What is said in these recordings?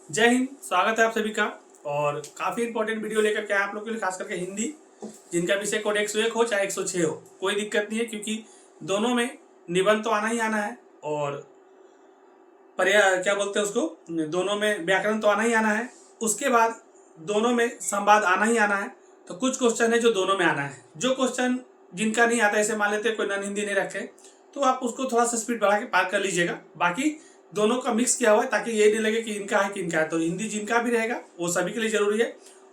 जय हिंद। स्वागत है आप सभी का। और काफ़ी इंपॉर्टेंट वीडियो लेकर के आए आप लोग के लिए, खास करके हिंदी, जिनका विषय कोड 101 हो चाहे 106 हो, कोई दिक्कत नहीं है, क्योंकि दोनों में निबंध तो आना ही आना है और क्या बोलते हैं उसको, दोनों में व्याकरण तो आना ही आना है। उसके बाद दोनों में संवाद आना ही आना है। तो कुछ क्वेश्चन है जो दोनों में आना है। जो क्वेश्चन जिनका नहीं आता, ऐसे मान लेते कोई नन हिंदी नहीं रखे, तो आप उसको थोड़ा सा स्पीड बढ़ा के पार कर लीजिएगा। बाकी दोनों का मिक्स किया हुआ है, ताकि ये नहीं लगे कि इनका है कि इनका है। तो हिंदी जिनका भी रहेगा वो सभी के लिए जरूरी है।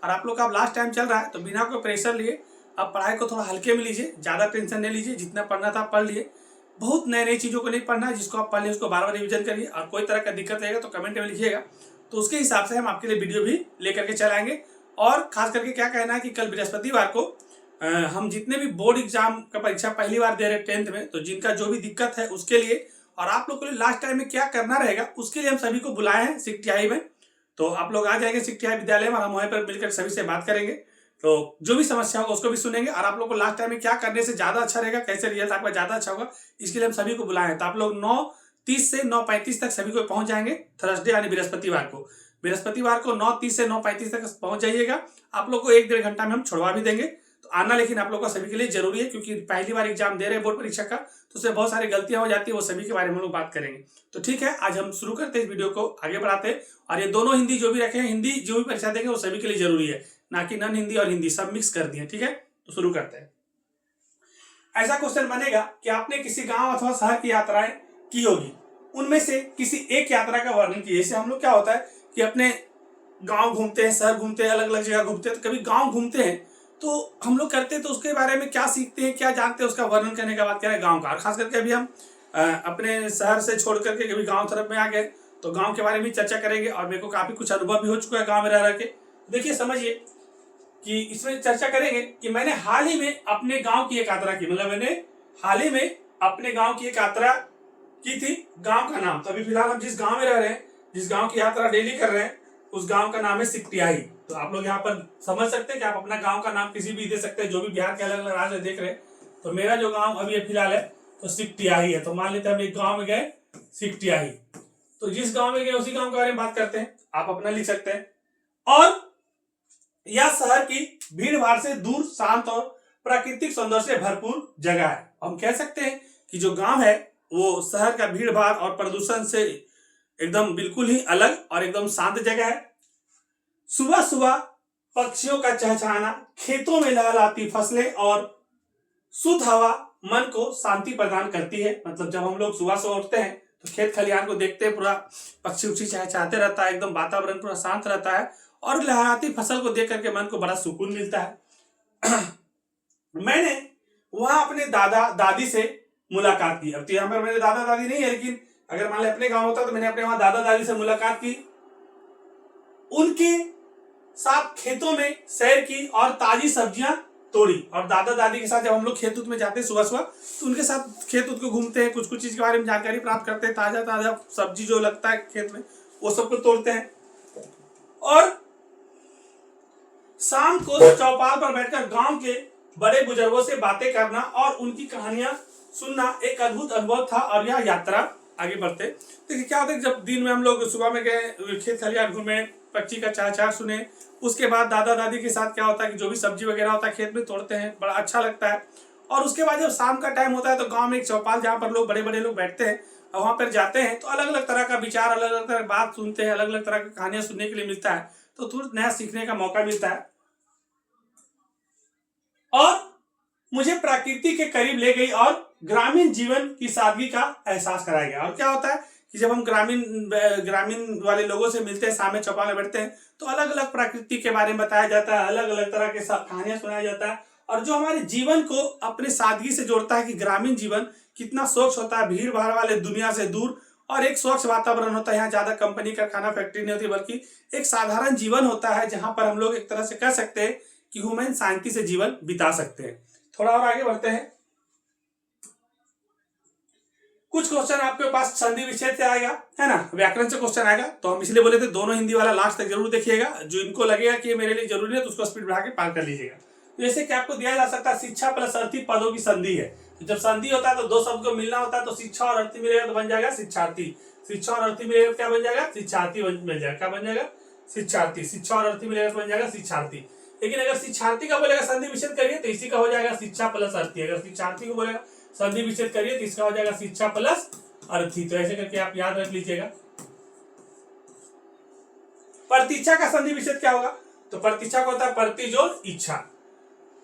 और आप लोग का अब लास्ट टाइम चल रहा है, तो बिना कोई प्रेशर लिए आप पढ़ाई को थोड़ा हल्के में लीजिए, ज़्यादा टेंशन नहीं लीजिए। जितना पढ़ना था पढ़ लिए, बहुत नई नई चीज़ों को नहीं पढ़ना है। जिसको आप पढ़ लिए उसको बार बार रिविजन करिए। और कोई तरह का दिक्कत रहेगा तो कमेंट में लिखिएगा, तो उसके हिसाब से हम आपके लिए वीडियो भी लेकर के चलाएंगे। और खास करके क्या कहना है कि कल बृहस्पतिवार को हम जितने भी बोर्ड एग्जाम का परीक्षा पहली बार दे रहे हैं 10th में, तो जिनका जो भी दिक्कत है उसके लिए, और आप लोग के लिए लास्ट टाइम में क्या करना रहेगा उसके लिए हम सभी को बुलाए हैं सिकटियाई में। तो आप लोग आ जाएंगे सिकटियाई विद्यालय में और हम वहीं पर मिलकर सभी से बात करेंगे। तो जो भी समस्या होगा उसको भी सुनेंगे, और आप लोग को लास्ट टाइम में क्या करने से ज़्यादा अच्छा रहेगा, कैसे रिजल्ट आपका ज़्यादा अच्छा होगा, इसके लिए हम सभी को बुलाए हैं। तो आप लोग 9:30 से 9:35 तक सभी को पहुंच जाएंगे, थर्सडे यानी बृहस्पतिवार को। बृहस्पतिवार को 9:30 से 9:35 तक पहुंच जाइएगा। आप लोग को 1-1.5 घंटा में हम छुड़वा भी देंगे। तो आना लेकिन आप लोग का सभी के लिए जरूरी है, क्योंकि पहली बार एग्जाम दे रहे हैं बोर्ड परीक्षा का, तो उससे बहुत सारी गलतियां हो जाती है। वो सभी के बारे में हम लोग बात करेंगे। तो ठीक है, आज हम शुरू करते हैं इस वीडियो को, आगे बढ़ाते हैं। और ये दोनों हिंदी जो भी रखे हैं, हिंदी जो भी परीक्षा देंगे वो सभी के लिए जरूरी है, ना कि नन हिंदी और हिंदी सब मिक्स कर दिए। ठीक है, तो शुरू करते हैं। ऐसा क्वेश्चन बनेगा कि आपने किसी गांव अथवा शहर की यात्राएं की होगी, उनमें से किसी एक यात्रा का वर्णन कीजिए। जैसे हम लोग क्या होता है कि अपने गांव घूमते हैं, शहर घूमते हैं, अलग अलग जगह घूमते हैं। तो कभी गांव घूमते हैं तो हम लोग करते हैं, तो उसके बारे में क्या सीखते हैं, क्या जानते हैं, उसका वर्णन करने का बात करें गांव का। और खास करके अभी हम अपने शहर से छोड़ करके कभी गांव तरफ में आ गए, तो गांव के बारे में चर्चा करेंगे। और मेरे को काफी कुछ अनुभव भी हो चुका है गाँव में रह के। देखिए समझिए कि इसमें चर्चा करेंगे कि मैंने हाल ही में अपने गांव की एक यात्रा की, मतलब मैंने हाल ही में अपने गांव की एक यात्रा की थी। गांव का नाम, तो अभी फिलहाल हम जिस गांव में रह रहे हैं, जिस गांव की यात्रा डेली कर रहे हैं, उस गांव का नाम है सिकटियाई। तो आप लोग यहाँ पर समझ सकते हैं कि आप अपना गांव का नाम किसी भी दे सकते हैं, जो भी बिहार के अलग अलग राज्य देख रहे हैं। तो मेरा जो गांव अभी फिलहाल है तो सिकटियाई है। तो मान लेते हैं हम एक गांव में गए सिकटियाई, तो जिस गांव में गए उसी गांव के बारे में बात करते हैं। आप अपना लिख सकते हैं। और यह शहर की भीड़ भाड़ से दूर, शांत और प्राकृतिक सौंदर्य से भरपूर जगह है। हम कह सकते हैं कि जो गांव है वो शहर का भीड़ भाड़ और प्रदूषण से एकदम बिल्कुल ही अलग और एकदम शांत जगह है। सुबह सुबह पक्षियों का चहचहाना, खेतों में लहलहाती फसलें और शुद्ध हवा मन को शांति प्रदान करती है। मतलब जब हम लोग सुबह से उठते हैं तो खेत खलिहान को देखते हैं, पूरा पक्षी उक्षी चहचहाते रहता है, एकदम वातावरण पूरा शांत रहता है, और लहराती फसल को देख करके मन को बड़ा सुकून मिलता है। मैंने वहां अपने दादा दादी से मुलाकात की। अब तो यहाँ पर मेरे दादा दादी नहीं है, लेकिन अगर मान ले अपने गांव होता तो मैंने अपने वहां दादा दादी से मुलाकात की, उनके साथ खेतों में सैर की और ताजी सब्जियां तोड़ी। और दादा दादी के साथ जब हम लोग खेत उत में जाते हैं सुबह सुबह, तो उनके साथ खेत उत को घूमते हैं, कुछ कुछ चीज के बारे में जानकारी प्राप्त करते हैं। ताजा ताजा सब्जी जो लगता है खेत में वो सबको तोड़ते हैं। और शाम को चौपाल पर बैठकर गांव के बड़े बुजुर्गों से बातें करना और उनकी कहानियां सुनना एक अद्भुत अनुभव था। और यह यात्रा आगे बढ़ते देखिए क्या होता है, जब दिन में हम लोग सुबह में गए, खेत खलिहान घूमे, पक्षी का चहचहा सुने, उसके बाद दादा दादी के साथ क्या होता है कि जो भी सब्जी वगैरह होता है खेत में तोड़ते हैं, बड़ा अच्छा लगता है। और उसके बाद जब शाम का टाइम होता है तो गांव में एक चौपाल जहाँ पर लोग बड़े बड़े लोग बैठते हैं, और वहां पर जाते हैं तो अलग अलग तरह का विचार, अलग अलग तरह की बात सुनते हैं, अलग अलग तरह की कहानियां सुनने के लिए मिलता है। तो थोड़ा नया सीखने का मौका मिलता है। और मुझे प्रकृति के करीब ले गई और ग्रामीण जीवन की सादगी का एहसास कराया गया। और क्या होता है कि जब हम ग्रामीण वाले लोगों से मिलते हैं, सामने चौपाल में बैठते हैं, तो अलग अलग प्रकृति के बारे में बताया जाता है, अलग अलग तरह के कहानियां सुनाया जाता है, और जो हमारे जीवन को अपने सादगी से जोड़ता है कि ग्रामीण जीवन कितना स्वच्छ होता है, भीड़ भाड़ वाले दुनिया से दूर, और एक स्वच्छ वातावरण होता है। यहाँ ज्यादा कंपनी का खाना फैक्ट्री नहीं होती, बल्कि एक साधारण जीवन होता है, जहां पर हम लोग एक तरह से कह सकते हैं कि ह्यूमन शांति से जीवन बिता सकते हैं। थोड़ा और आगे बढ़ते हैं। कुछ क्वेश्चन आपके पास संधि विच्छेद से आएगा, है ना, व्याकरण से क्वेश्चन आएगा। तो हम इसलिए बोले थे दोनों हिंदी वाला लास्ट तक जरूर देखिएगा। जो इनको लगेगा कि मेरे लिए जरूरी है तो उसको स्पीड बढ़ा के पार कर लीजिएगा। जैसे कि आपको दिया जा सकता है शिक्षा प्लस अर्थी पदों की संधि है। तो जब संधि होता है तो दो शब्द को मिलना होता है, तो शिक्षा और अर्थी मिलेगा तो बन जाएगा शिक्षार्थी। शिक्षा और अर्थी मिलेगा क्या बन जाएगा? शिक्षार्थी मिल जाएगा। क्या बन जाएगा? शिक्षार्थी। शिक्षा और अर्थी मिलेगा बन जाएगा शिक्षार्थी। लेकिन अगर शिक्षार्थी का बोलेगा संधि विच्छेद करिए तो इसी का हो जाएगा शिक्षा प्लस अर्थी। अगर शिक्षार्थी को बोलेगा संधि विच्छेद करिए तो इसका हो जाएगा शिक्षा प्लस अर्थी। तो ऐसे करके आप याद रख लीजिएगा। प्रतीक्षा का संधि विच्छेद क्या होगा? तो प्रतीक्षा का होता है प्रति जोड़ इच्छा।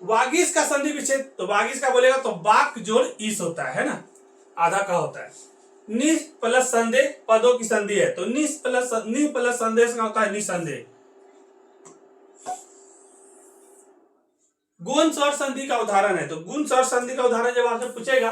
वागीश का संधि विच्छेद, तो वागीश का बोलेगा तो वाक जोड़ ईश होता है ना, आधा का होता है। नि प्लस संदेह पदों की संधि है, तो नि प्लस संदेश का होता है निसंदेह। गुण स्वर संधि का उदाहरण है, तो गुण स्वर संधि का उदाहरण जब आपसे पूछेगा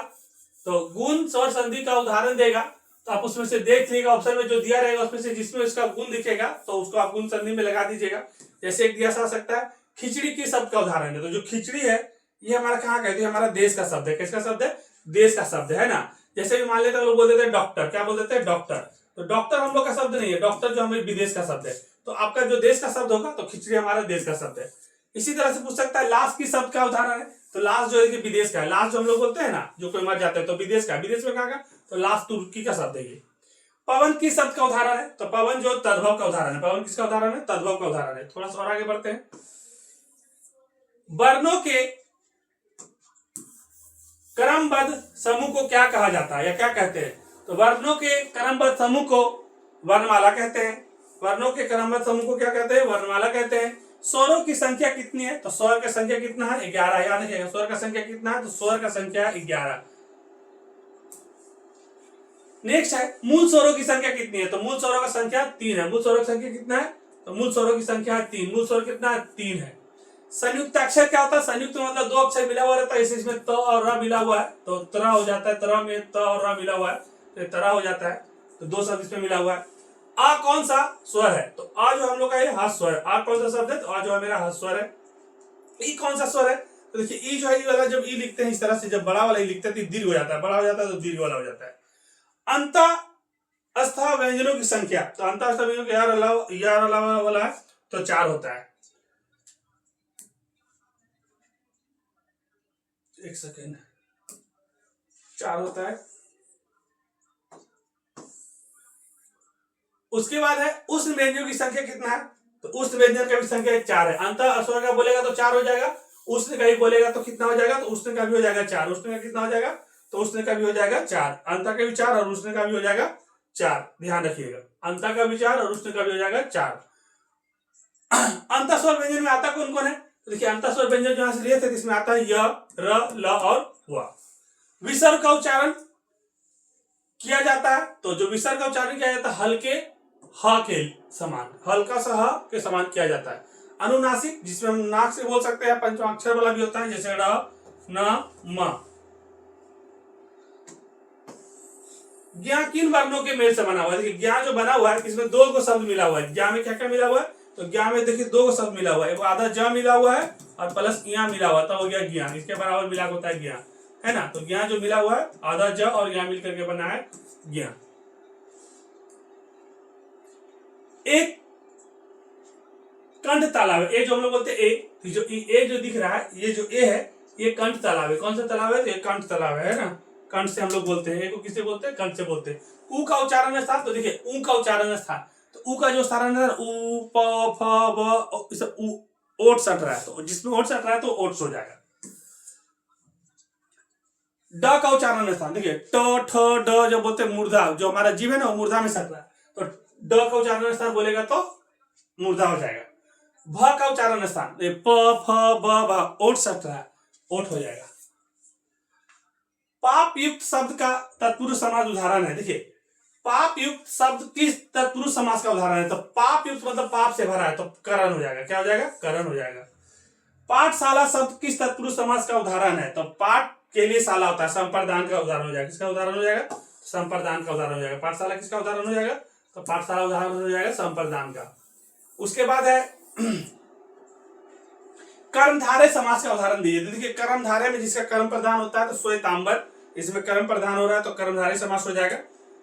तो गुण स्वर संधि का उदाहरण देगा तो आप उसमें से देख लीजिएगा, ऑप्शन में जो दिया रहेगा उसमें से जिसमें इसका गुण दिखेगा तो उसको आप गुण संधि में लगा दीजिएगा। जैसे एक दिया सा सकता है खिचड़ी की शब्द का उदाहरण है, तो जो खिचड़ी है ये हमारा कहाँ का है? तो हमारा देश का शब्द है। किसका शब्द है? देश का शब्द है ना। जैसे भी मान लेते हैं लोग बोल देते हैं डॉक्टर, क्या बोल देते हैं? डॉक्टर। तो डॉक्टर हम लोग का शब्द नहीं है, डॉक्टर जो हमारे विदेश का शब्द है। तो आपका जो देश का शब्द होगा तो खिचड़ी हमारा देश का शब्द है। इसी तरह से पूछ सकता है लाश की शब्द का उदाहरण है, तो लाश जो है कि विदेश का है। लाश जो हम लोग बोलते हैं ना, जो कोई मर जाता है तो विदेश का, विदेश में कहाँ का? तो लाश तुर्की का शब्द है ये। पवन की शब्द का उदाहरण है, तो पवन जो तद्भव का उदाहरण है। पवन किसका उदाहरण है? तद्भव का उदाहरण है। थोड़ा सा और आगे बढ़ते हैं। वर्णों के क्रमबद्ध समूह को क्या कहा जाता है या क्या कहते हैं? तो वर्णों के क्रमबद्ध समूह को वर्णमाला कहते हैं। वर्णों के क्रमबद्ध समूह को क्या कहते हैं? वर्णमाला कहते हैं। स्वरों की संख्या कितनी है? तो स्वर का संख्या कितना है? 11। याद रखिएगा स्वर का संख्या कितना है? तो स्वर का संख्या 11। नेक्स्ट है मूल स्वरों की संख्या कितनी है? तो मूल स्वरों का संख्या 3 है। मूल स्वरों की संख्या कितना है? तो मूल स्वरों की संख्या 3। मूल स्वर कितना है? 3 है। संयुक्त अक्षर क्या होता है? संयुक्त मतलब 2 अक्षर मिला हुआ रहता है, इसमें त और र मिला हुआ है तो तरा हो जाता है। तरा में त और र मिला हुआ है तो तरा हो जाता है, तो 2 शब्द इसमें मिला हुआ है। आ कौन सा स्वर है? तो आ जो हम लोग का ये हाथ स्वर है। आ कौन सा शब्द है? तो आ जो है मेरा हाथ स्वर है। ई कौन सा स्वर है? तो देखिए ई जो है ई वाला, जब ई लिखते हैं इस तरह से, जब बड़ा वाला ई लिखते हैं तो दीर्घ हो जाता है, बड़ा हो जाता है तो दीर्घ वाला हो जाता है। अंतःस्थ व्यंजनों की संख्या, तो अंतःस्थ व्यंजनों के यार अलावा वाला है तो 4 होता है। एक सेकेंड, 4 होता है। उसके बाद है उष्ण व्यंजनों की संख्या कितना है? तो उष्ण व्यंजन का भी संख्या 4 है। अंत स्वर का बोलेगा तो 4 हो जाएगा, उष्ण का भी बोलेगा तो कितना हो जाएगा? तो उष्ण का भी हो जाएगा 4। उष्ण का कितना हो जाएगा? तो उष्ण का भी हो जाएगा 4। अंत का भी 4 और उष्ण का भी हो जाएगा 4। ध्यान रखिएगा, अंत का भी 4 और उष्ण का भी हो जाएगा 4। अंत स्वर व्यंजन में आता कौन कौन है? तो देखिए अंत स्वर व्यंजन जो यहां से लिए थे इसमें आता है य, र, ल और व। विसर्ग का उच्चारण किया जाता है, तो जो विसर्ग का उच्चारण किया जाता है हल्के ह के समान, हल्का सा ह के समान किया जाता है। अनुनासिक, जिसमें हम नाक से बोल सकते हैं, पंचमाक्षर वाला भी होता है, जैसे र, न, म। ज्ञा किन वर्णों के मेल से बना हुआ है? देखिए ज्ञा जो बना हुआ है इसमें 2 गो शब्द मिला हुआ है। ज्ञा में क्या क्या मिला हुआ है? तो ज्ञा में देखिए 2 गो शब्द मिला हुआ है, एक आधा ज मिला हुआ है और प्लस इया मिला हुआ, तो हो गया ज्ञा। इसके बराबर मिला होता है ज्ञा, है ना। तो ज्ञा जो मिला हुआ है आधा ज और ज्ञा मिलकर के बना है ज्ञा। एक कंठ तालाब है, ए जो हम लोग बोलते हैं ए, तो जो ए जो दिख रहा है, ये जो ए है ये कंठ तालाब है। कौन सा तालाब है? तो ये कंठ तालाब है ना। कंठ से हम लोग बोलते हैं, ए को किससे बोलते हैं? कंठ से बोलते हैं। ऊ का उच्चारण स्थान, तो देखिए ऊ का उच्चारण स्थान, तो ऊ का जो उच्चारण है ऊ, प, फ, ब, इसे ओट सट रहा है, तो जिसमें ओट सट रहा है तो ओट्स हो जाएगा। ड का उच्चारण स्थान, देखिए ट, ठ, ड जो बोलते हैं मूर्धा, जो हमारा जीव है ना वो मूर्धा में सट रहा है, तो ड का उच्चारण स्थान बोलेगा तो मूर्धा हो जाएगा। भ का उच्चारण स्थान, प, फ, ब, ओट सट रहा है, ओट हो जाएगा। पाप युक्त शब्द का तत्पुरुष समास उदाहरण है। देखिए पाप युक्त शब्द किस तत्पुरुष समास का उदाहरण है? तो पाप युक्त मतलब पाप से भरा है, तो करण हो जाएगा। क्या हो जाएगा? करण हो जाएगा। पाठशाला शब्द किस तत्पुरुष समास का उदाहरण है? तो पाठ के लिए शाला होता है, संप्रदान का उदाहरण हो जाएगा। किसका उदाहरण हो जाएगा? संप्रदान का उदाहरण हो जाएगा। पाठशाला किसका उदाहरण हो जाएगा? तो पाठशाला उदाहरण हो जाएगा संप्रदान का। उसके बाद है कर्मधारय समास का उदाहरण दीजिए। देखिए कर्मधारय में जिसका कर्म प्रधान होता है तो श्वेतांबर, इसमें कर्म प्रधान हो रहा है तो कर्मधारय समास हो जाएगा।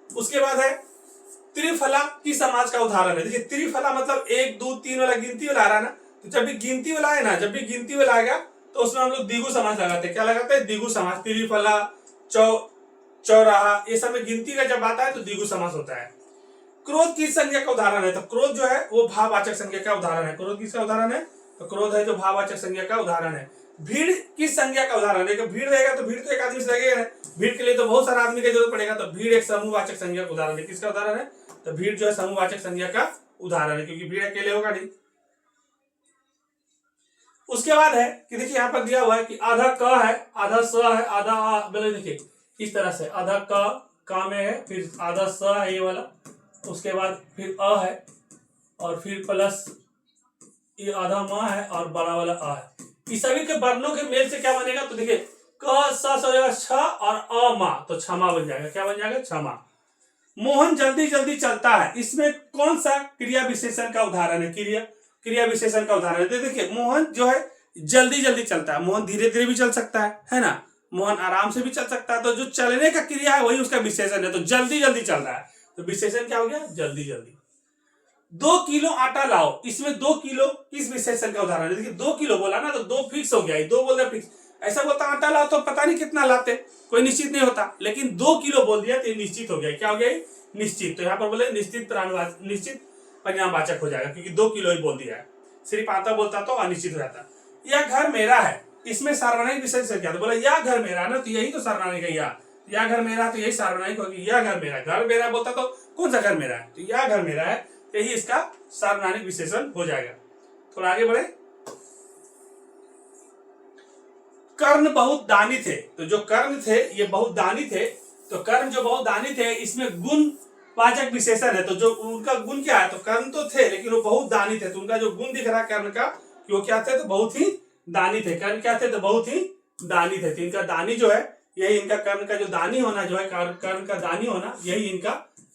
उसके बाद है त्रिफला की समास का उदाहरण है। देखिए त्रिफला मतलब 1 2 3 वाला गिनती वाला आ रहा है ना, तो जब भी गिनती वाला है ना, जब भी गिनती वाला आएगा तो उसमें हम लोग द्विगु समास लगाते हैं। क्या लगाते हैं? द्विगु समास। त्रिफला चौराहा, ये सब में गिनती का जब आता है तो द्विगु समास होता है। क्रोध किस संज्ञा का उदाहरण है? तो क्रोध जो है वो भाववाचक संज्ञा का उदाहरण है। क्रोध किसका उदाहरण है? तो क्रोध है जो भाववाचक संज्ञा का उदाहरण है। भीड़ किस संज्ञा का उदाहरण है? भीड़ रहेगा तो भीड़ तो एक आदमी से लगेगा, भीड़ के लिए तो बहुत सारा आदमी की जरूरत पड़ेगा, तो भीड़ एक समूहवाचक संज्ञा का उदाहरण है। किसका उदाहरण है? तो भीड़ जो है समूहवाचक संज्ञा का उदाहरण है, क्योंकि भीड़ अकेले होगा नहीं। उसके बाद है कि देखिए यहाँ पर दिया हुआ है कि आधा क है, आधा स है, आधा आ, बोले देखिए इस तरह से आधा क में है, फिर आधा स है ये वाला, उसके बाद फिर अ है, और फिर प्लस ये आधा म है और बड़ा वाला आ है। इस सभी के वर्णों के मेल से क्या बनेगा? तो देखिए क स हो जाएगा छ और अ मा, तो क्षमा बन जाएगा। क्या बन जाएगा? क्षमा। मोहन जल्दी जल्दी चलता है, इसमें कौन सा क्रिया विशेषण का उदाहरण है? क्रिया विशेषण का उदाहरण है। तो देखिए मोहन जो है जल्दी जल्दी चलता है, मोहन धीरे धीरे भी चल सकता है ना, मोहन आराम से भी चल सकता है। तो जो चलने का क्रिया है वही उसका विशेषण है। तो जल्दी जल्दी चल रहा है, तो विशेषण क्या हो गया? जल्दी जल्दी। 2 किलो आटा लाओ, इसमें 2 किलो किस विशेषण का उदाहरण है? देखिए 2 किलो बोला ना, तो 2 फिक्स हो गया, 2 बोल दिया फिक्स। ऐसा बोलता आटा लाओ तो पता नहीं कितना लाते, कोई निश्चित नहीं होता, लेकिन 2 किलो बोल दिया तो निश्चित हो गया। क्या हो गया? निश्चित। तो यहाँ पर बोले निश्चित परिणामवाचक हो जाएगा, क्योंकि 2 किलो ही बोल दिया है। सिर्फ आटा बोलता तो अनिश्चित हो जाता। यह घर मेरा है, इसमें सार्वनायिक विशेषण क्या? तो बोला यह घर मेरा ना, तो यही तो सार्वनायिक है। यह घर मेरा, तो यही सार्वनायिक होगी। यह घर मेरा, घर मेरा बोलता तो कौन सा घर मेरा है? तो यह घर मेरा है, यही इसका सार्वनायिक विशेषण हो जाएगा। थोड़ा आगे बढ़े। कर्ण बहुत दानी थे, तो जो कर्ण थे ये बहुत दानी थे, तो कर्ण जो बहुत दानी थे इसमें गुण वाचक विशेषण है। तो जो उनका गुण क्या है? तो कर्ण तो थे लेकिन वो बहुत दानी थे, तो उनका जो गुण दिख रहा है कर्ण का कि वो क्या थे? तो बहुत ही दानी थे। कर्ण क्या थे? तो बहुत ही दानी थे। तो इनका दानी जो है यही इनका कर्ण का जो दानी होना जो है, कर्ण का दानी होना यही इनका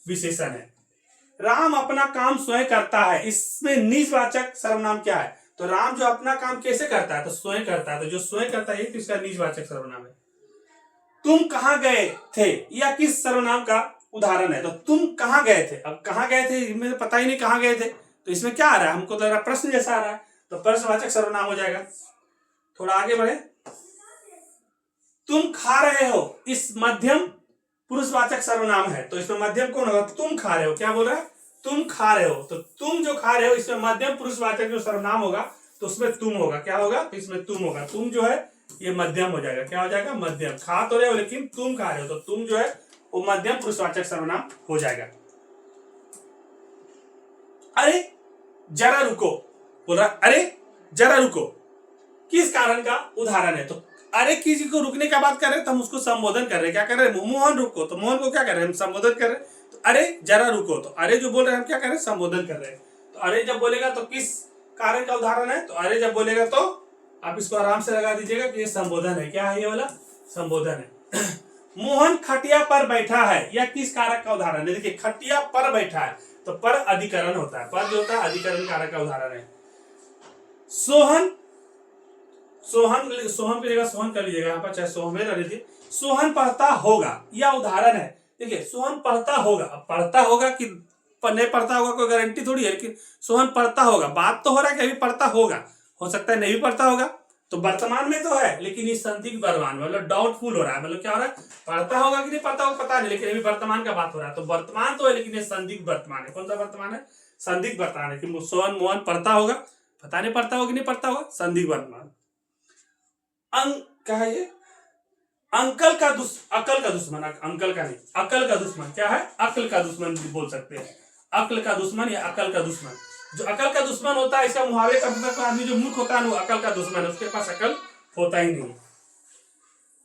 विशेषण है। राम अपना काम स्वयं करता है, इसमें निजवाचक सर्वनाम क्या है? तो राम जो अपना काम कैसे करता है? तो स्वयं करता है। तो जो स्वयं करता है तो इसका निजवाचक सर्वनाम है। तुम कहां गए थे, यह किस सर्वनाम का उदाहरण है? तो तुम कहां गए थे, अब कहां गए थे इनमें तो पता ही नहीं कहां गए थे, तो इसमें क्या आ रहा है? हमको लग रहा प्रश्न जैसा आ रहा है, तो प्रश्नवाचक सर्वनाम हो जाएगा। थोड़ा आगे बढ़े। तुम खा रहे हो, इस मध्यम पुरुषवाचक सर्वनाम है, तो इसमें मध्यम कौन होगा? तुम खा रहे हो। क्या बोल रहा है? तुम खा रहे हो। तो तुम जो खा रहे हो इसमें मध्यम पुरुषवाचक जो सर्वनाम होगा तो उसमें तुम होगा। क्या होगा? तो इसमें तुम होगा। तुम जो है ये मध्यम हो जाएगा। क्या हो जाएगा? मध्यम। खा तो रहे हो लेकिन तुम खा रहे हो, तो तुम जो है वो मध्यम पुरुषवाचक सर्वनाम हो जाएगा। अरे जरा रुको, बोल रहा अरे जरा रुको, किस कारण का उदाहरण है? तो अरे किसी को रुकने का बात कर रहे हैं तो हम उसको संबोधन कर रहे हैं। क्या कर रहे हैं? मोहन रुको, तो मोहन को क्या कर रहे हैं? हम संबोधन कर रहे हैं। तो अरे जरा रुको, तो अरे जो बोल रहे हैं हम क्या कर रहे हैं? संबोधन कर रहे हैं। तो अरे जब बोलेगा तो किस कारण का उदाहरण है? तो अरे जब बोलेगा तो आप इसको आराम से लगा दीजिएगा कि ये संबोधन है। क्या है ये वाला? संबोधन है। मोहन खटिया पर बैठा है, यह किस कारक का उदाहरण है? देखिए खटिया पर बैठा है, तो पर अधिकरण होता है, पर जो होता है अधिकरण कारक का उदाहरण है। सोहन की जगह सोहन कर लीजिएगा यहाँ पर, चाहे सोहन रह लीजिए। सोहन पढ़ता होगा, यह उदाहरण है। देखिए सोहन पढ़ता होगा, अब पढ़ता होगा कि नहीं पढ़ता होगा कोई गारंटी थोड़ी है, लेकिन सोहन पढ़ता होगा, बात तो हो रहा है कि अभी पढ़ता होगा, हो सकता है नहीं भी पढ़ता होगा, तो वर्तमान में तो है लेकिन ये संदिग्ध वर्तमान मतलब डाउटफुल हो रहा है। मतलब क्या हो रहा है? पढ़ता होगा कि नहीं पढ़ता होगा पता नहीं, लेकिन अभी वर्तमान का बात हो रहा है। तो वर्तमान तो है लेकिन ये संदिग्ध वर्तमान है। कौन सा वर्तमान है? संदिग्ध वर्तमान है कि सोहन मोहन पढ़ता होगा, पता नहीं पढ़ता होगा कि नहीं पढ़ता होगा, संदिग्ध वर्तमान। क्या है ये? अकल का दुश्मन, अंकल का नहीं, अकल का दुश्मन क्या है? अकल का दुश्मन भी बोल सकते हैं। अकल का दुश्मन या अकल का दुश्मन। जो अकल का दुश्मन होता है इसका मुहावरे का मतलब आदमी जो मूर्ख होता है वो अकल का दुश्मन है, उसके पास अकल होता ही नहीं।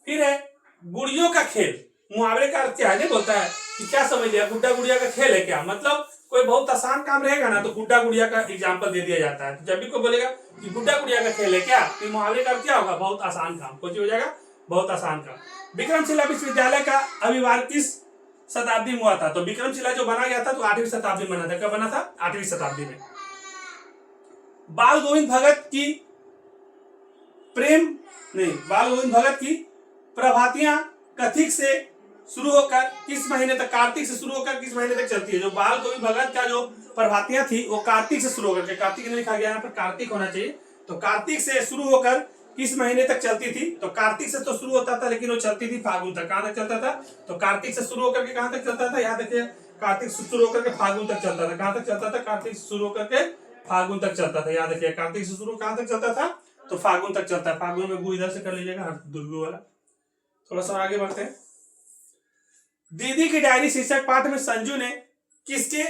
फिर है गुड़ियों का खेल, मुहावरे का अर्थ क्या है? नहीं बोलता है कि क्या समझ लिया गुड्डा गुड़िया का खेल है क्या? मतलब कोई बहुत आसान काम रहेगा ना तो गुड्डा गुड़िया का एग्जाम्पल दे दिया जाता है। जब भी कोई बोलेगा कि गुड्डा गुड़िया का खेल है क्या, तो मुहावरे का क्या होगा? बहुत आसान काम। कुछ हो जाएगा बहुत आसान काम। विक्रमशिला विश्वविद्यालय का अभिवार किस शताब्दी में हुआ था? तो विक्रमशिला जो बना गया था तो 8वीं शताब्दी में बना था। कब बना था? 8वीं शताब्दी में। बाल गोविंद भगत की प्रभातियां कथिक से शुरू होकर किस महीने तक, कार्तिक से शुरू होकर किस महीने तक चलती है? जो बाल गोविंद भगत का जो प्रभातियां थी वो कार्तिक से शुरू होकर, कार्तिक नहीं लिखा गया यहाँ पर, कार्तिक होना चाहिए, तो कार्तिक से शुरू होकर किस महीने तक चलती थी? तो कार्तिक से तो शुरू होता था लेकिन वो चलती थी फागुन तक। कहां तक चलता था? तो कार्तिक से शुरू होकर के कहां तक चलता था? याद रखिए, कार्तिक से शुरू होकर के फागुन तक चलता था। कहां तक चलता था? कार्तिक से शुरू होकर के फागुन तक चलता था। याद रखिए, कार्तिक से शुरू कहां तक चलता था? तो फागुन तक चलता है। फागुन में गु इधर से कर लीजिएगा, दुर्गु वाला। थोड़ा सा आगे बढ़ते हैं। दीदी की डायरी शीर्षक पाठ में संजू ने किसके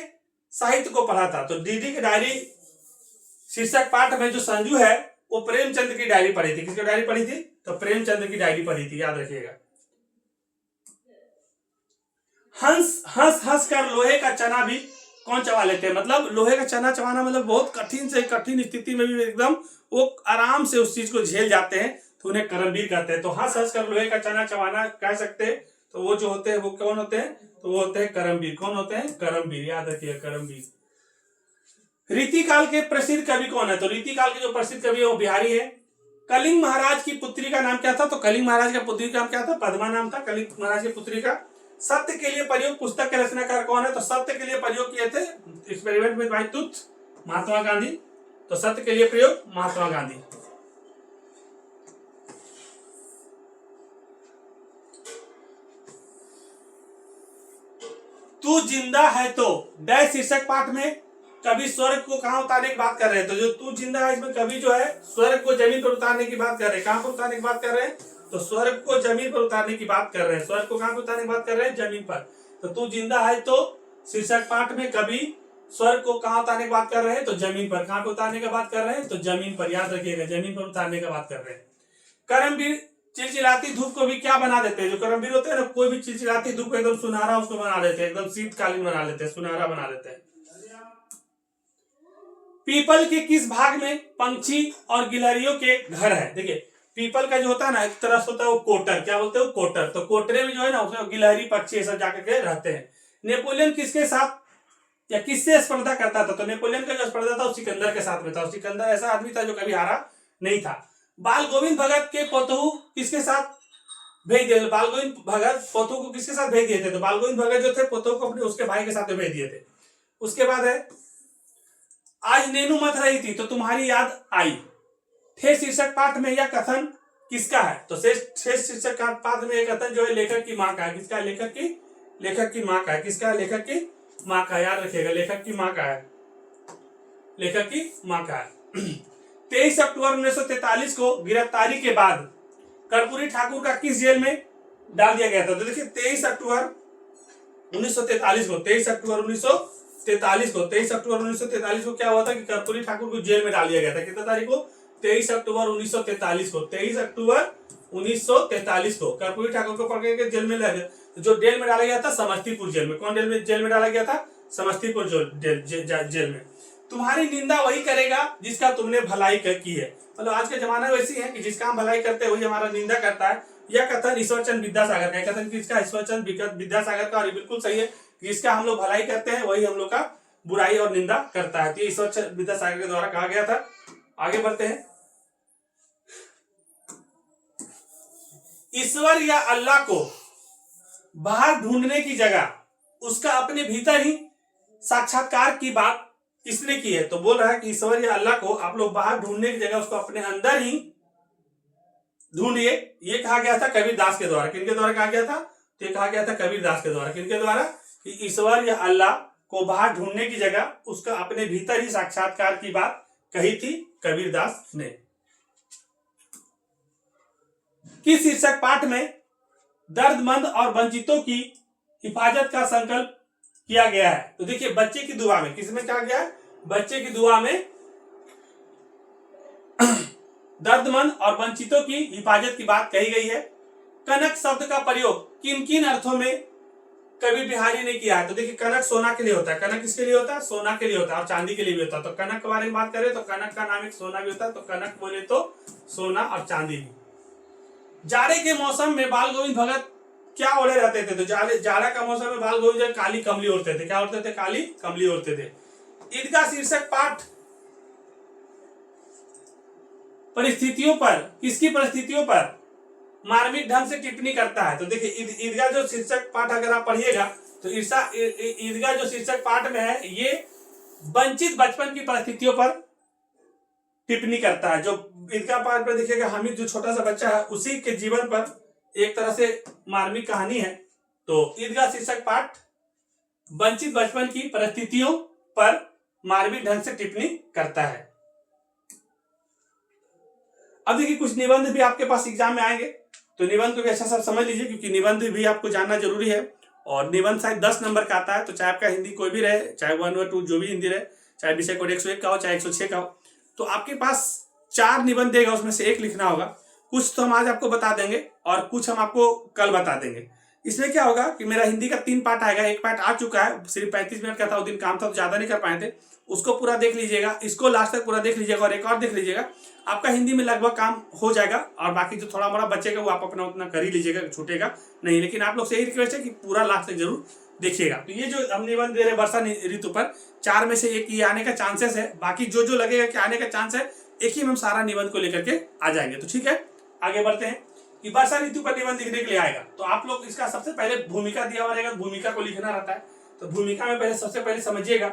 साहित्य को पढ़ा था? तो दीदी की डायरी शीर्षक पाठ में जो संजू है वो प्रेमचंद की डायरी पढ़ी थी। किसकी डायरी पढ़ी थी? तो प्रेमचंद की डायरी पढ़ी थी। याद रखिएगा। हंस हंस हंस कर लोहे का चना भी कौन चबा लेते हैं? मतलब लोहे का चना चबाना मतलब बहुत कठिन से कठिन स्थिति में भी एकदम वो आराम से उस चीज को झेल जाते हैं, तो उन्हें करमवीर कहते हैं। तो हंस हंस कर लोहे का चना चबाना कह सकते हैं। तो वो जो होते हैं वो कौन होते हैं? तो वो होते हैं करमवीर। कौन होते हैं? करमवीर। याद रखिए, करमवीर। रीतिकाल के प्रसिद्ध कवि कौन है? तो रीतिकाल के जो प्रसिद्ध कवि है वो बिहारी है। कलिंग महाराज की पुत्री का नाम क्या था? तो कलिंग महाराज का पुत्री का नाम क्या था? पद्मा नाम था कलिंग महाराज की पुत्री का। सत्य के लिए प्रयोग पुस्तक के रचनाकार कौन है? तो सत्य के लिए प्रयोग किए थे experiment with my tooth, Mahatma Gandhi. तो सत्य के लिए प्रयोग महात्मा गांधी। तू जिंदा है तो डैश शीर्षक पाठ में कभी स्वर्ग को कहां उतारने की बात कर रहे हैं? तो जो तू जिंदा है इसमें कभी जो है स्वर्ग को जमीन पर उतारने की बात कर रहे हैं। कहां पर उतारने की बात कर रहे हैं? तो स्वर्ग को जमीन पर उतारने की बात कर रहे हैं। स्वर्ग को कहां पर उतारने की बात कर रहे हैं? जमीन पर। तो तू जिंदा है तो शीर्षक पाठ में कभी स्वर्ग को कहां उतारने की बात कर रहे हैं? तो जमीन पर। कहां पर उतारने की बात कर रहे हैं? तो जमीन पर। याद रखिएगा, जमीन पर उतारने की बात कर रहे हैं। करमवीर चिलचिलाती धूप को भी क्या बना देते हैं? जो करमवीर होते हैं ना, कोई भी चिलचिलाती धूप एकदम सुनहरा उसको बना देते हैं, एकदम शीतकालीन बना लेते हैं, सुनहरा बना देते हैं। पीपल के किस भाग में पंछी और गिलहरियों के घर है? देखिए, पीपल का जो होता है ना, एक तरफ होता है वो कोटर। क्या बोलते हैं? वो कोटर। तो कोटरे में जो है ना उसमें गिलहरी पक्षी ये सब जाकर के रहते हैं। नेपोलियन किसके साथ या किससे स्पर्धा करता था? तो नेपोलियन का जो स्पर्धा था वो सिकंदर के साथ में था। सिकंदर ऐसा आदमी था जो कभी हारा नहीं था। बाल गोविंद भगत के पोतहू किसके साथ भेज दिए? बाल गोविंद भगत पोतहू को किसके साथ भेज दिए थे? तो बाल गोविंद भगत जो थे पोतहू को अपने उसके भाई के साथ भेज दिए थे। उसके बाद है आज नेनू मत रही थी तो तुम्हारी याद आई। ठेस शीर्षक पाठ में यह कथन किसका है? तो ठेस शीर्षक पाठ में यह कथन जो है लेखक की माँ का है। किसका है? लेखक की माँ का है। किसका है? लेखक की माँ का। याद रखिएगा, लेखक की माँ का है। लेखक की माँ का है। 23 अक्टूबर 1943 को गिरफ्तारी के बाद कर्पूरी ठाकुर का किस जेल में डाल दिया गया था? तो देखिए 23 अक्टूबर 1943 को क्या हुआ था कि कर्पूरी ठाकुर को जेल में डाल दिया गया था। कितना तारीख को? 23 अक्टूबर 1943 को। 23 अक्टूबर 1943 को कर्पूरी ठाकुर को पकड़ के जेल में जो जेल में डाला गया था समस्तीपुर जेल में। कौन जेल में डाला गया था? समस्तीपुर जेल में। तुम्हारी निंदा वही करेगा जिसका तुमने भलाई की है। मतलब आज के जमाना वैसी है कि जिसका हम भलाई करते हैं वही हमारा निंदा करता है। यह कथन ईश्वरचंद विद्यासागर का। कथन किसका? ईश्वरचंद विद्यासागर का। और बिल्कुल सही है कि जिसका हम लोग भलाई करते हैं वही हम लोग का बुराई और निंदा करता है। तो ईश्वरचंद विद्यासागर के द्वारा कहा गया था। आगे बढ़ते हैं। ईश्वर या अल्लाह को बाहर ढूंढने की जगह उसका अपने भीतर ही साक्षात्कार की बात किसने की है? तो बोल रहा है कि ईश्वर या अल्लाह को आप लोग बाहर ढूंढने की जगह उसको अपने अंदर ही ढूंढिए। ये कहा गया था कबीरदास के द्वारा। किनके द्वारा कहा गया था? तो ये कहा गया था कबीरदास के द्वारा। किनके द्वारा? कि ईश्वर या अल्लाह को बाहर ढूंढने की जगह उसका अपने भीतर ही साक्षात्कार की बात कही थी कबीरदास ने। किस शीर्षक पाठ में दर्दमंद और वंचितों की हिफाजत का संकल्प किया गया है? तो देखिए बच्चे की दुआ में। किसमें कहा गया है? बच्चे की दुआ में दर्दमंद और वंचितों की हिफाजत की बात कही गई है। कनक शब्द का प्रयोग किन किन अर्थों में कवि बिहारी ने किया है? तो देखिए कनक सोना के लिए होता है। कनक किसके लिए होता है? सोना के लिए होता है और चांदी के लिए भी होता है। तो कनक के बारे में बात करें तो कनक का नाम एक सोना भी होता है। तो कनक बोले तो सोना और चांदी भी। जाड़े के मौसम में बाल गोविंद भगत क्या ओढ़े रहते थे? तो जाड़ा का मौसम में बाल गोविंद काली कमली ओढ़ते थे। क्या ओढ़ते थे? काली कमली ओढ़ते थे। ईदगाह शीर्षक पाठ परिस्थितियों पर किसकी परिस्थितियों पर मार्मिक ढंग से टिप्पणी करता है? तो देखिए ईदगाह जो शीर्षक पाठ अगर आप पढ़िएगा तो ईदगाह जो शीर्षक पाठ में है ये वंचित बचपन की परिस्थितियों पर टिप्पणी करता है। जो ईदगाह पार पर देखिएगा हामिद जो छोटा सा बच्चा है उसी के जीवन पर एक तरह से मार्मिक कहानी है। तो ईदगाह शीर्षक पाठ वंचित बचपन की परिस्थितियों पर मार्मिक ढंग से टिप्पणी करता है। अब देखिए कुछ निबंध भी आपके पास एग्जाम में आएंगे, तो निबंध को भी अच्छा सा समझ लीजिए, क्योंकि निबंध भी आपको जानना जरूरी है। और निबंध शायद 10 नंबर का आता है, तो चाहे आपका हिंदी कोई भी रहे, चाहे 1 और 2 जो भी हिंदी रहे, चाहे विषय कोड 101 का हो चाहे 106 का हो, तो आपके पास 4 निबंध देगा, उसमें से 1 लिखना होगा। कुछ तो हम आज आपको बता देंगे और कुछ हम आपको कल बता देंगे। इसमें क्या होगा कि मेरा हिंदी का 3 पार्ट आएगा, 1 पार्ट आ चुका है, सिर्फ 35 मिनट का था, उस दिन काम था तो ज्यादा नहीं कर पाए थे, उसको पूरा देख लीजिएगा, इसको लास्ट तक पूरा देख लीजिएगा और एक और देख लीजिएगा, आपका हिंदी में लगभग काम हो जाएगा। और बाकी जो थोड़ा मोड़ा बचेगा वो आप अपना उतना कर ही लीजिएगा, छूटेगा नहीं। लेकिन आप लोग से यही रिक्वेस्ट है कि पूरा लास्ट तक जरूर देखिएगा। तो ये जो हम निबंध दे रहे हैं वर्षा ऋतु पर, 4 में से 1 ये आने का चांसेस है, बाकी जो जो लगेगा कि आने का चांस है, एक ही में हम सारा निबंध को लेकर के आ जाएंगे। तो ठीक है, आगे बढ़ते हैं कि वर्षा ऋतु पर निबंध लिखने के लिए आएगा तो आप लोग इसका सबसे पहले भूमिका दिया हुआ रहेगा, भूमिका को लिखना रहता है। तो भूमिका में पहले सबसे पहले समझिएगा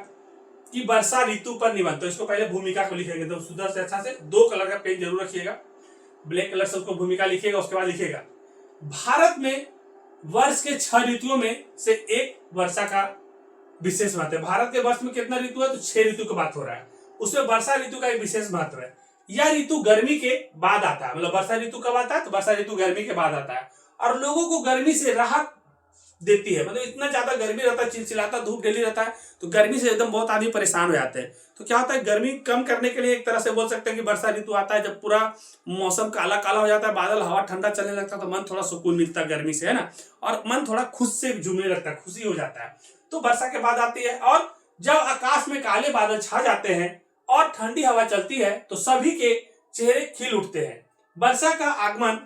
कि वर्षा ऋतु पर निबंध, तो इसको पहले भूमिका को लिखेंगे। तो सुंदर से अच्छा से 2 कलर का पेन जरूर रखिएगा, ब्लैक कलर से उसको भूमिका लिखिएगा। उसके बाद लिखिएगा भारत में वर्ष के 6 ऋतुओं में से एक वर्षा का विशेष महत्व है। भारत के वर्ष में कितना ऋतु है, तो 6 ऋतु की बात हो रहा है, उसमें वर्षा ऋतु का एक विशेष महत्व है। यह ऋतु गर्मी के बाद आता है, मतलब वर्षा ऋतु कब आता है, तो वर्षा ऋतु गर्मी के बाद आता है और लोगों को गर्मी से राहत देती है। मतलब इतना ज्यादा गर्मी रहता है, चिलचिलाता धूप डेली रहता है, तो गर्मी से एकदम बहुत आदमी परेशान हो जाते हैं। तो क्या होता है, गर्मी कम करने के लिए एक तरह से बोल सकते हैं कि वर्षा ऋतु आता है जब पूरा मौसम काला काला हो जाता है, बादल हवा ठंडा चलने लगता है, तो मन थोड़ा सुकून मिलता है गर्मी से, है ना, और मन थोड़ा खुश से झूमने लगता है, खुशी हो जाता है। तो वर्षा के बाद आती है और जब आकाश में काले बादल छा जाते हैं और ठंडी हवा चलती है तो सभी के चेहरे खिल उठते हैं। वर्षा का आगमन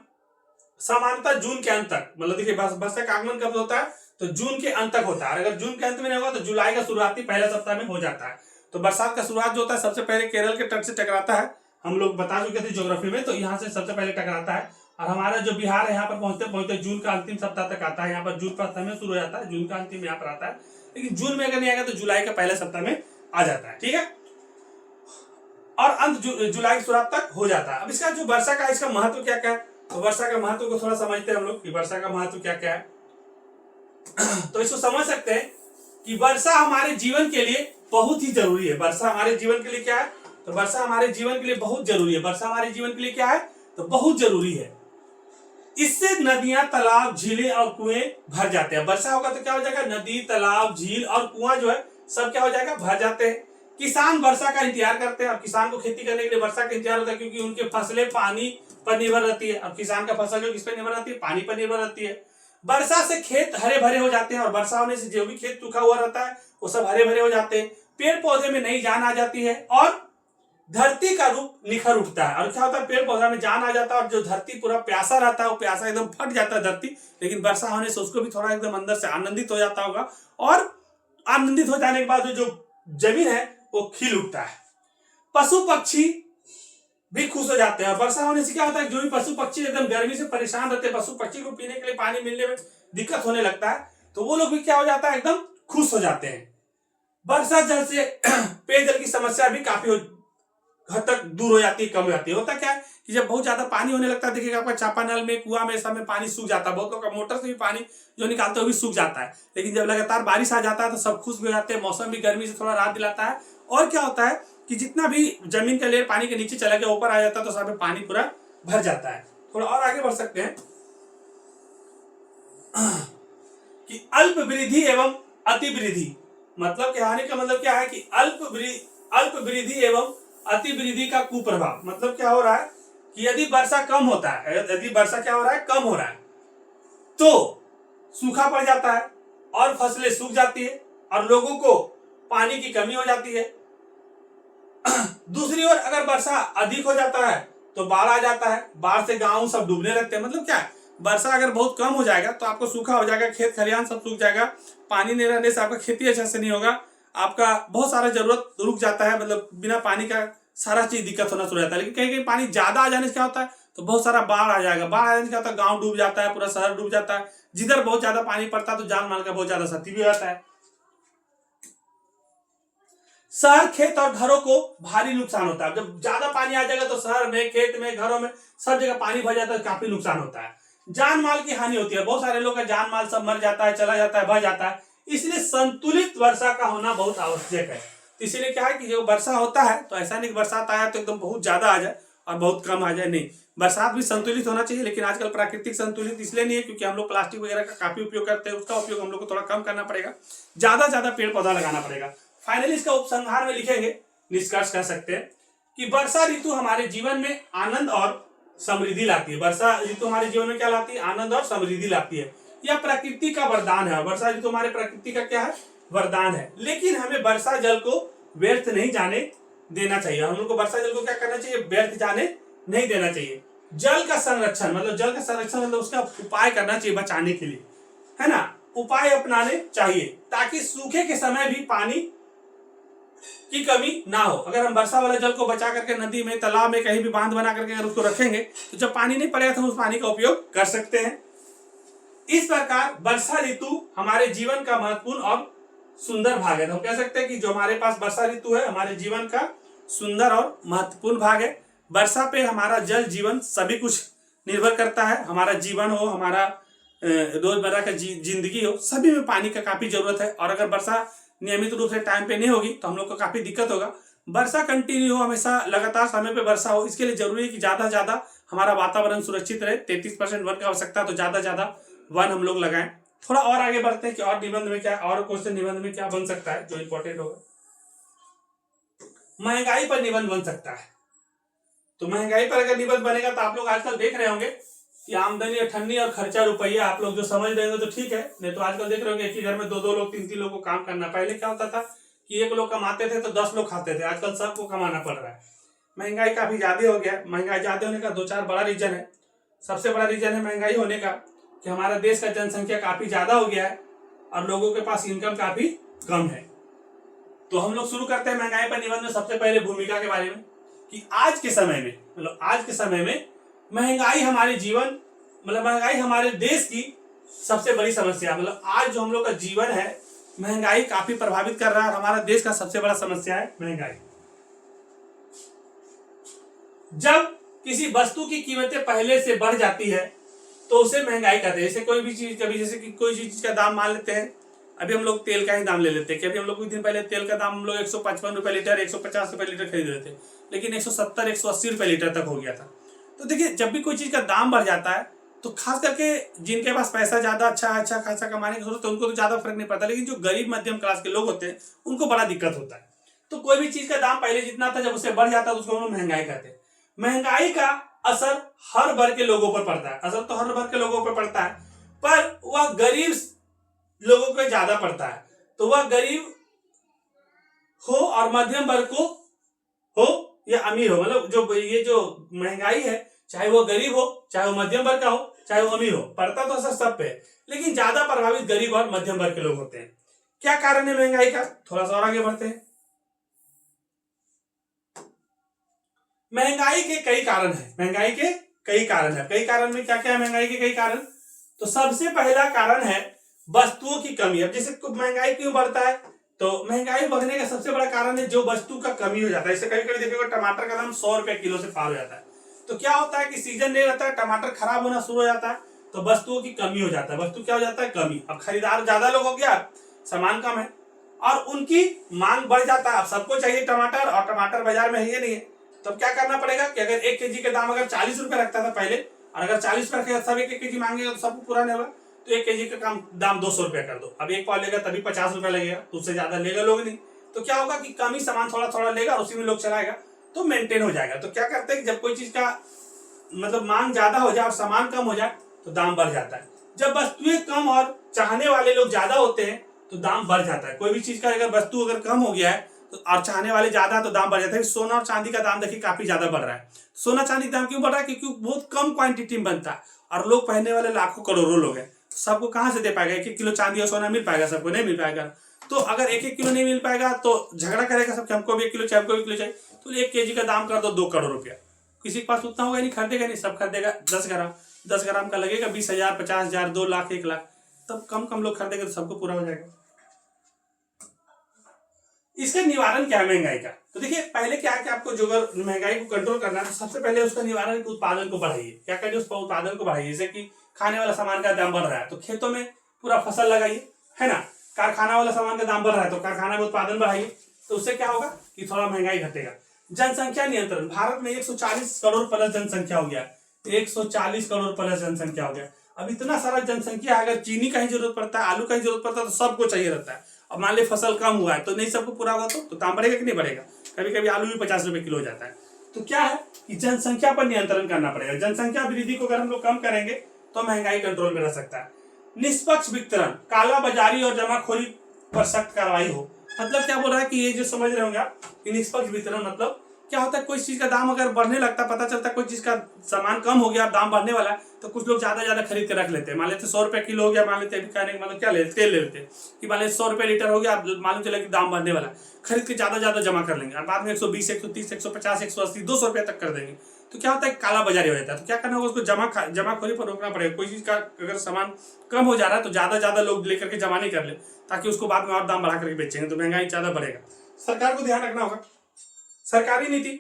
सामान्यतः जून के अंत तक, मतलब देखिए वर्षा का आगमन कब होता है, तो जून के अंत तक होता है। अगर जून के अंत में नहीं होगा तो जुलाई का शुरुआती पहला सप्ताह में हो जाता है। तो बरसात का शुरुआत जो होता है सबसे पहले केरल के तट से टकराता है, हम लोग बता चुके थे ज्योग्राफी में, तो यहाँ से सबसे पहले टकराता है और हमारा जो बिहार है यहाँ पर पहुंचते पहुंचते जून का अंतिम सप्ताह तक आता है। यहाँ पर जून प्रथम में शुरू हो जाता है, जून का अंतिम यहाँ पर आता है, लेकिन जून में अगर नहीं आएगा तो जुलाई का पहले सप्ताह में आ जाता है, ठीक है, और अंत जुलाई की शुरुआत तक हो जाता है। अब इसका जो वर्षा का इसका महत्व क्या क्या है, तो वर्षा का महत्व को थोड़ा समझते हैं हम लोग कि वर्षा का महत्व क्या क्या है। तो इसको समझ सकते हैं कि वर्षा हमारे जीवन के लिए बहुत ही जरूरी है। वर्षा हमारे जीवन के लिए क्या है, तो वर्षा हमारे जीवन के लिए बहुत जरूरी है। वर्षा हमारे जीवन के लिए क्या है, तो बहुत जरूरी है। इससे नदियां, तालाब, झीलें और कुएं भर जाते हैं। वर्षा होगा तो क्या हो जाएगा, नदी, तालाब, झील और कुआं जो है सब क्या हो जाएगा, भर जाते हैं। किसान वर्षा का इंतजार करते हैं और किसान को खेती करने के लिए वर्षा का इंतजार होता है, क्योंकि उनकी फसलें पानी पर निर्भर रहती है और किसान का फसल जो किस पर निर्भर रहती है, पानी पर निर्भर रहती है। वर्षा से खेत हरे भरे हो जाते हैं और वर्षा होने से जो भी खेत सूखा हुआ रहता है वो सब हरे भरे हो जाते हैं। पेड़ पौधे में नई जान आ जाती है और धरती का रूप निखर उठता है। और क्या होता है, पेड़ पौधा में जान आ जाता है और जो धरती पूरा प्यासा रहता है वो प्यासा एकदम फट जाता है धरती, लेकिन वर्षा होने से उसको भी थोड़ा एकदम अंदर से आनंदित हो जाता होगा और आनंदित हो जाने के बाद जो जमीन है वो खिल उठता है। पशु पक्षी भी खुश हो जाते हैं। वर्षा होने से क्या होता है, जो भी पशु पक्षी एकदम गर्मी से परेशान रहते हैं, पशु पक्षी को पीने के लिए पानी मिलने में दिक्कत होने लगता है, तो वो लोग भी क्या हो जाता है, एकदम खुश हो जाते हैं। वर्षा जल से पेयजल की समस्या भी काफी हद तक दूर हो जाती है, कम हो जाती है। होता क्या है कि जब बहुत ज्यादा पानी होने लगता है, देखिएगा आपका चापानल में, कुआं में, सब में पानी सूख जाता है। बहुत लोग का मोटर से भी पानी जो निकालते हैं वो भी सूख जाता है, लेकिन जब लगातार बारिश आ जाता है तो सब खुश हो जाते हैं। मौसम भी गर्मी से थोड़ा राहत दिलाता है और क्या होता है कि जितना भी जमीन का लेयर पानी के नीचे चला गया ऊपर आ जाता है, तो सब में पानी पूरा भर जाता है। थोड़ा और आगे बढ़ सकते हैं कि अल्प वृद्धि एवं अति वृद्धि, मतलब कहने का मतलब क्या है कि अल्प वृद्धि एवं अति वृद्धि का कुप्रभाव। मतलब क्या हो रहा है कि यदि वर्षा कम होता है, यदि वर्षा क्या हो रहा है, कम हो रहा है, तो सूखा पड़ जाता है और फसलें सूख जाती है और लोगों को पानी की कमी हो जाती है। दूसरी ओर अगर वर्षा अधिक हो जाता है तो बाढ़ आ जाता है, बाढ़ से गांव सब डूबने लगते हैं। मतलब क्या है, वर्षा अगर बहुत कम हो जाएगा तो आपको सूखा हो जाएगा, खेत खलिहान सब सूख जाएगा, पानी नहीं रहने से आपका खेती अच्छा से नहीं होगा, आपका बहुत सारा जरूरत रुक जाता है, मतलब बिना पानी का सारा चीज दिक्कत होना शुरू हो जाता है। लेकिन कहीं कहीं पानी ज्यादा आ जाने से क्या होता है, तो बहुत सारा बाढ़ आ जाएगा, बाढ़ आ जाने से क्या होता है, गांव डूब जाता है, पूरा शहर डूब जाता है। जिधर बहुत ज्यादा पानी पड़ता है तो जान माल का बहुत ज्यादा क्षति भी हो जाता है। शहर, खेत और घरों को भारी नुकसान होता है। जब ज्यादा पानी आ जाएगा तो शहर में, खेत में, घरों में सब जगह पानी भर जाता है, काफी नुकसान होता है। जान माल की हानि होती है, बहुत सारे लोग का जान माल सब मर जाता है, चला जाता है, बह जाता है। इसलिए संतुलित वर्षा का होना बहुत आवश्यक है। तो इसीलिए क्या है कि जो वर्षा होता है तो ऐसा नहीं कि बरसात आया तो एकदम बहुत ज्यादा आ जाए और बहुत कम आ जाए, नहीं, बरसात भी संतुलित होना चाहिए। लेकिन आजकल प्राकृतिक संतुलित इसलिए नहीं है क्योंकि हम लोग प्लास्टिक वगैरह का काफी उपयोग करते हैं, उसका उपयोग हम लोग को थोड़ा कम करना पड़ेगा, ज्यादा ज्यादा पेड़ पौधा लगाना पड़ेगा। फाइनली इसका उपसंहार में लिखेंगे, निष्कर्ष कर सकते हैं कि वर्षा ऋतु हमारे जीवन में आनंद और समृद्धि लाती है। वर्षा ऋतु हमारे जीवन में क्या लाती है? आनंद और समृद्धि लाती है। यह प्रकृति का वरदान है। वर्षा ऋतु हमारे प्रकृति का क्या है? वरदान है। लेकिन हमें वर्षा जल को व्यर्थ नहीं जाने देना चाहिए। हम लोग को वर्षा जल को क्या करना चाहिए? व्यर्थ जाने नहीं देना चाहिए। जल का संरक्षण मतलब उसका उपाय करना चाहिए बचाने के लिए, है ना, उपाय अपनाने चाहिए ताकि सूखे के समय भी पानी की कमी ना हो। अगर हम वर्षा वाले जल को बचा करके नदी में, तालाब में, कहीं भी बांध बना करके अगर उसको रखेंगे तो जब पानी नहीं पड़ेगा तो हम उस पानी का उपयोग कर सकते हैं। इस प्रकार वर्षा ऋतु हमारे जीवन का महत्वपूर्ण और सुंदर भाग है। तो हम कह सकते हैं कि जो हमारे पास वर्षा ऋतु है हमारे जीवन का सुंदर और महत्वपूर्ण भाग है। वर्षा पे हमारा जल जीवन सभी कुछ निर्भर करता है। हमारा जीवन हो, हमारा रोजमर्रा का जिंदगी हो, सभी में पानी का काफी जरूरत है। और अगर वर्षा नियमित रूप से टाइम पे नहीं होगी तो हम लोग को काफी दिक्कत होगा। वर्षा कंटिन्यू हो, हमेशा लगातार समय पे वर्षा हो, इसके लिए जरूरी है कि ज्यादा से ज्यादा हमारा वातावरण सुरक्षित रहे। 33% वन की आवश्यकता है तो ज्यादा से ज्यादा वन हम लोग लगाएं। थोड़ा और आगे बढ़ते हैं कि और निबंध में क्या, और क्वेश्चन निबंध में क्या बन सकता है जो इंपॉर्टेंट होगा। महंगाई पर निबंध बन सकता है। तो महंगाई पर अगर निबंध बनेगा तो आप लोग आजकल देख रहे होंगे कि आमदनी अठन्नी और खर्चा रुपया, आप लोग जो समझ रहे होंगे तो ठीक है, नहीं तो आजकल देख रहे होंगे एक ही घर में 2-2 लोग, 3-3 लोग को काम करना। पहले क्या होता था कि एक लोग कमाते थे तो 10 लोग खाते थे, आजकल सबको कमाना पड़ रहा है। महंगाई काफी ज्यादा हो गया। महंगाई ज्यादा होने का 2-4 बड़ा रीजन है। सबसे बड़ा रीजन है महंगाई होने का कि हमारा देश का जनसंख्या काफी ज्यादा हो गया है और लोगों के पास इनकम काफी कम है। तो हम लोग शुरू करते हैं महंगाई पर निबंध में सबसे पहले भूमिका के बारे में कि आज के समय में महंगाई हमारे जीवन, मतलब महंगाई हमारे देश की सबसे बड़ी समस्या, मतलब आज जो हम लोग का जीवन है महंगाई काफी प्रभावित कर रहा है और हमारा देश का सबसे बड़ा समस्या है महंगाई। जब किसी वस्तु की कीमतें पहले से बढ़ जाती है तो उसे महंगाई कहते हैं। जैसे कोई भी चीज, कभी जैसे कि कोई चीज का दाम मान लेते हैं, अभी हम लोग तेल का ही दाम ले लेते हैं कि अभी हम लोग कुछ दिन पहले तेल का दाम हम लोग 155 रुपए लीटर, 150 रुपए लीटर खरीद रहे थे, लेकिन 170, 180 रुपए लीटर तक हो गया था। तो देखिए, जब भी कोई चीज का दाम बढ़ जाता है तो खास करके जिनके पास पैसा ज्यादा अच्छा खासा कमाने की जरूरत है उनको तो ज्यादा फर्क नहीं पड़ता, लेकिन जो गरीब मध्यम क्लास के लोग होते हैं उनको बड़ा दिक्कत होता है। तो कोई भी चीज का दाम पहले जितना था जब उससे बढ़ जाता है तो उसको हम लोग महंगाई कहते हैं। महंगाई का असर हर वर्ग के लोगों पर पड़ता है। असर तो हर वर्ग के लोगों पर पड़ता है, पर वह गरीब लोगों को ज्यादा पड़ता है। तो वह गरीब हो और मध्यम वर्ग को हो या अमीर हो, मतलब जो ये जो महंगाई है, चाहे वो गरीब हो, चाहे वो मध्यम वर्ग का हो, चाहे वो अमीर हो, पड़ता तो असर सब पे है, लेकिन ज्यादा प्रभावित गरीब और मध्यम वर्ग के लोग होते हैं। क्या कारण है महंगाई का? थोड़ा सा और आगे बढ़ते हैं। महंगाई के कई कारण है। कई कारण में क्या क्या है महंगाई के कई कारण? तो सबसे पहला कारण है वस्तुओं की कमी। अब जैसे महंगाई क्यों बढ़ता है? तो महंगाई बढ़ने का सबसे बड़ा कारण है जो वस्तु का कमी हो जाता है। जैसे कभी कभी देखिएगा टमाटर का दाम 100 रुपए किलो से पार हो जाता है, तो क्या होता है कि सीजन नहीं रहता है, टमाटर खराब होना शुरू हो जाता है, तो वस्तुओं की कमी हो जाता है। वस्तु क्या हो जाता है? कमी। अब खरीदार ज्यादा लोग हो गया, सामान कम है और उनकी मांग बढ़ जाता है। अब सबको चाहिए टमाटर और टमाटर बाजार में है ही नहीं है, तो अब क्या करना पड़ेगा कि अगर 1 केजी का दाम अगर 40 रुपए रखता था पहले, और अगर 40 रुपए सब 1 केजी मांगेगा तो सबको पूरा नहीं होगा, तो 1 केजी का दाम 200 रुपया कर दो। अब एक पाव लेगा तभी 50 रुपया लगेगा, तो उससे ज्यादा लेगा लोग नहीं। तो क्या होगा कि कम ही सामान थोड़ा थोड़ा लेगा और उसी में लोग चलाएगा, तो मेंटेन हो जाएगा। तो क्या करते हैं कि जब कोई चीज का मतलब मांग ज्यादा हो जाए और सामान कम हो जाए तो दाम बढ़ जाता है। जब वस्तुएं कम और चाहने वाले लोग ज्यादा होते हैं तो दाम बढ़ जाता है। कोई भी चीज का अगर वस्तु अगर कम हो गया है तो और चाहने वाले ज्यादा है तो दाम बढ़ जाता है। सोना और चांदी का दाम देखिए काफी ज्यादा बढ़ रहा है। सोना चांदी का दाम क्यों बढ़ रहा है? क्योंकि बहुत कम क्वांटिटी में बनता है और लोग पहनने वाले लाखों करोड़ों लोग हैं। सबको कहां से दे पाएगा? 1-1 किलो चांदी और सोना मिल पाएगा? सबको नहीं मिल पाएगा। तो अगर 1-1 किलो नहीं मिल पाएगा तो झगड़ा करेगा सबके, हमको भी 1 किलो चाहिए, हमको 1 किलो चाहिए, तो 1 केजी का दाम कर दो 2 करोड़ रुपया। किसी के पास उतना होगा नहीं, खरीदेगा नहीं, सब खरीदेगा 10 ग्राम। 10 ग्राम का लगेगा 20,000, 50,000, 2 लाख, 1 लाख, तब कम कम लोग खरीदेंगे तो सबको पूरा हो जाएगा। इसका निवारण क्या है महंगाई का? तो देखिए पहले क्या है कि आपको जो अगर महंगाई को कंट्रोल करना है तो सबसे पहले उसका निवारण उत्पादन को बढ़ाइए। क्या करिए? उस उत्पादन को बढ़ाइए। जैसे कि खाने वाला सामान का दाम बढ़ रहा है तो खेतों में पूरा फसल लगाइए, है ना। कारखाना वाला सामान का दाम बढ़ रहा है तो कारखाना में उत्पादन बढ़ाइए। तो उससे क्या होगा कि थोड़ा महंगाई घटेगा। जनसंख्या नियंत्रण, भारत में 140 करोड़ प्लस जनसंख्या हो गया, 140 करोड़ प्लस जनसंख्या हो गया। अब इतना सारा जनसंख्या, अगर चीनी का ही जरूरत पड़ता है, आलू का ही जरूरत पड़ता है तो सबको चाहिए रहता है। अब मान ली फसल कम हुआ है तो नहीं सबको पूरा हुआ तो दाम बढ़ेगा कि नहीं बढ़ेगा? कभी कभी आलू भी 50 रुपए किलो हो जाता है। तो क्या है कि जनसंख्या पर नियंत्रण करना पड़ेगा। जनसंख्या वृद्धि को अगर हम लोग कम करेंगे तो महंगाई कंट्रोल में रह सकता है। निष्पक्ष वितरण, काला बाजारी और जमाखोरी पर सख्त कार्रवाई हो। मतलब क्या बोल रहा है कि ये जो समझ रहे होंगे आप कि निष्पक्ष वितरण मतलब क्या होता है, कोई चीज का दाम अगर बढ़ने लगता है, पता चलता है कोई चीज का सामान कम हो गया, दाम बढ़ने वाला है, तो कुछ लोग ज्यादा खरीद के रख लेते हैं। मान लेते 100 रुपए किलो हो गया, मान लेते कहने मतलब क्या लेते, तेल ले लेते हैं कि मान लेते 100 रुपए लीटर हो गया, मालूम चला कि दाम बढ़ने वाला है, खरीद के ज्यादा जमा कर लेंगे और बाद में 120, 130, 150, 180, 200 रुपए तक कर देंगे। तो क्या होता है, काला बाजारी हो जाता है। तो क्या करना होगा, उसको जमाखोरी पर रोकना पड़ेगा। कोई चीज का अगर सामान कम हो जा रहा है तो ज्यादा लोग लेकर के जमा नहीं कर ले, ताकि उसको बाद में और दाम बढ़ा करके बेचेंगे तो महंगाई ज्यादा बढ़ेगा। सरकार को ध्यान रखना होगा। सरकारी नीति,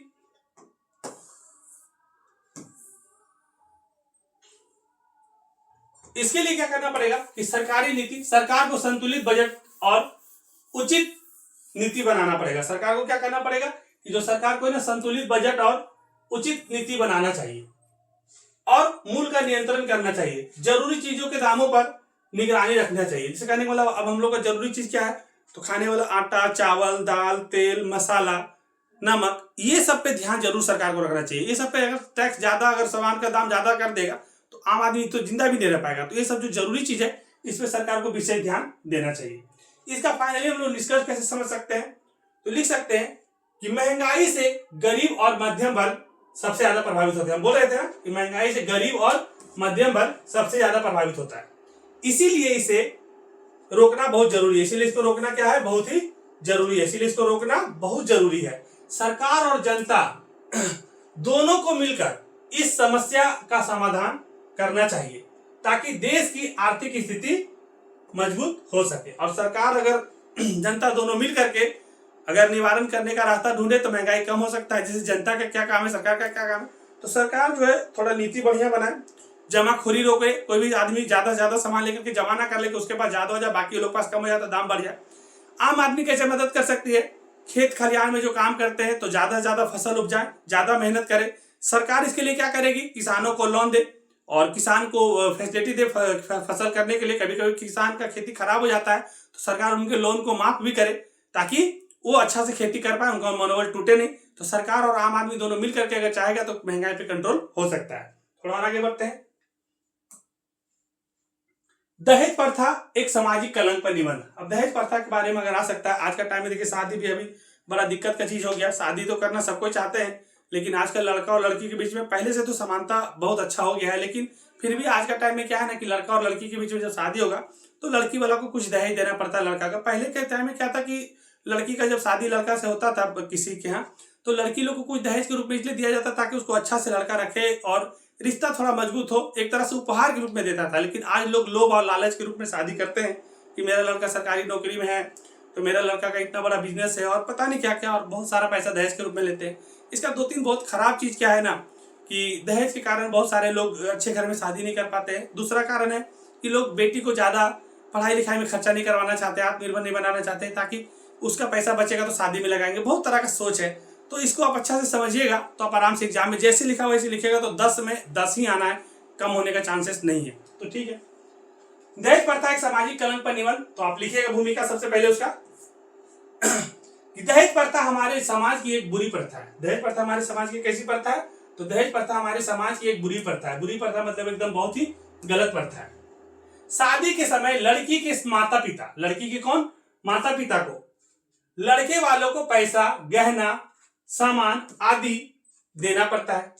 इसके लिए क्या करना पड़ेगा कि सरकारी नीति, सरकार को संतुलित बजट और उचित नीति बनाना पड़ेगा। सरकार को क्या करना पड़ेगा कि जो सरकार को ना संतुलित बजट और उचित नीति बनाना चाहिए और मूल्य का नियंत्रण करना चाहिए। जरूरी चीजों के दामों पर निगरानी रखना चाहिए। जैसे कहने का मतलब अब हम लोग का जरूरी चीज क्या है, तो खाने वाला आटा, चावल, दाल, तेल, मसाला, नमक, ये सब पे ध्यान जरूर सरकार को रखना चाहिए। ये सब पे अगर टैक्स ज्यादा, अगर सामान का दाम ज्यादा कर देगा तो आम आदमी तो जिंदा भी नहीं रह पाएगा। तो ये सब जो जरूरी चीज है इस पे सरकार को विशेष ध्यान देना चाहिए। इसका फाइनली हम लोग निष्कर्ष कैसे समझ सकते हैं, तो लिख सकते हैं कि महंगाई से गरीब और मध्यम वर्ग सबसे ज्यादा प्रभावित होते हैं। हम बोल रहे थे ना कि महंगाई से गरीब और मध्यम वर्ग सबसे ज्यादा प्रभावित होता है, इसीलिए इसे रोकना बहुत जरूरी है। इसीलिए इसको रोकना क्या है, बहुत ही जरूरी है। इसीलिए इसको रोकना बहुत जरूरी है। सरकार और जनता दोनों को मिलकर इस समस्या का समाधान करना चाहिए ताकि देश की आर्थिक स्थिति मजबूत हो सके। और सरकार अगर जनता दोनों मिल करके अगर निवारण करने का रास्ता ढूंढे तो महंगाई कम हो सकता है। जैसे जनता का क्या काम है, सरकार का क्या काम है, तो सरकार जो है थोड़ा नीति बढ़िया बनाए, जमाखोरी रोके, कोई भी आदमी ज्यादा सामान लेकर के जमा ना कर ले कि उसके पास ज्यादा हो जाए, बाकी लोग पास कम हो जाता, दाम बढ़ जाए। आम आदमी कैसे मदद कर सकती है, खेत खलिहान में जो काम करते हैं तो ज्यादा फसल उपजाए, ज्यादा मेहनत करे। सरकार इसके लिए क्या करेगी, किसानों को लोन दे और किसान को फैसिलिटी दे फसल करने के लिए। कभी कभी किसान का खेती खराब हो जाता है तो सरकार उनके लोन को माफ भी करे ताकि वो अच्छा से खेती कर पाए, उनका मनोबल टूटे नहीं। तो सरकार और आम आदमी दोनों मिल करके अगर चाहेगा तो महंगाई पे कंट्रोल हो सकता है। थोड़ा और आगे बढ़ते हैं। दहेज प्रथा एक सामाजिक कलंक पर निबंध। अब दहेज प्रथा के बारे में अगर आ सकता है, आज का टाइम में देखिए शादी भी अभी बड़ा दिक्कत का चीज हो गया। शादी तो करना सबको चाहते हैं, लेकिन आजकल लड़का और लड़की के बीच में पहले से तो समानता बहुत अच्छा हो गया है, लेकिन फिर भी आज का टाइम में क्या है ना कि लड़का और लड़की के बीच में जब शादी होगा तो लड़की वाला को कुछ दहेज देना पड़ता है लड़का का। पहले के टाइम में क्या था कि लड़की का जब शादी लड़का से होता था किसी के यहाँ, तो लड़की लोग को कुछ दहेज के रूप में इसलिए दिया जाता ताकि उसको अच्छा से लड़का रखे और रिश्ता थोड़ा मजबूत हो, एक तरह से उपहार के रूप में देता था। लेकिन आज लोग लोभ और लालच के रूप में शादी करते हैं कि मेरा लड़का सरकारी नौकरी में है तो मेरा लड़का का इतना बड़ा बिजनेस है और पता नहीं क्या क्या, और बहुत सारा पैसा दहेज के रूप में लेते हैं। इसका दो तीन बहुत खराब चीज क्या है ना कि दहेज के कारण बहुत सारे लोग अच्छे घर में शादी नहीं कर पाते हैं। दूसरा कारण है कि लोग बेटी को ज्यादा पढ़ाई लिखाई में खर्चा नहीं करवाना चाहते, आत्मनिर्भर नहीं बनाना चाहते ताकि उसका पैसा बचेगा तो शादी में लगाएंगे। बहुत तरह का सोच है, तो इसको आप अच्छा से समझिएगा तो आप आराम से एग्जाम में जैसे लिखा वैसे लिखेगा तो 10 में 10 ही आना है, कम होने का चांसेस नहीं है। तो ठीक है। दहेज प्रथा एक सामाजिक कलंक पर निबंध, तो आप लिखिएगा भूमिका सबसे पहले उसका कि दहेज प्रथा हमारे समाज की एक बुरी प्रथा है। दहेज प्रथा हमारे समाज की कैसी प्रथा है, तो दहेज प्रथा हमारे समाज की एक बुरी प्रथा है। बुरी प्रथा मतलब एकदम बहुत ही गलत प्रथा है। शादी के समय लड़की के माता पिता, लड़की के कौन, माता पिता को लड़के वालों को पैसा, गहना, सामान आदि देना पड़ता है।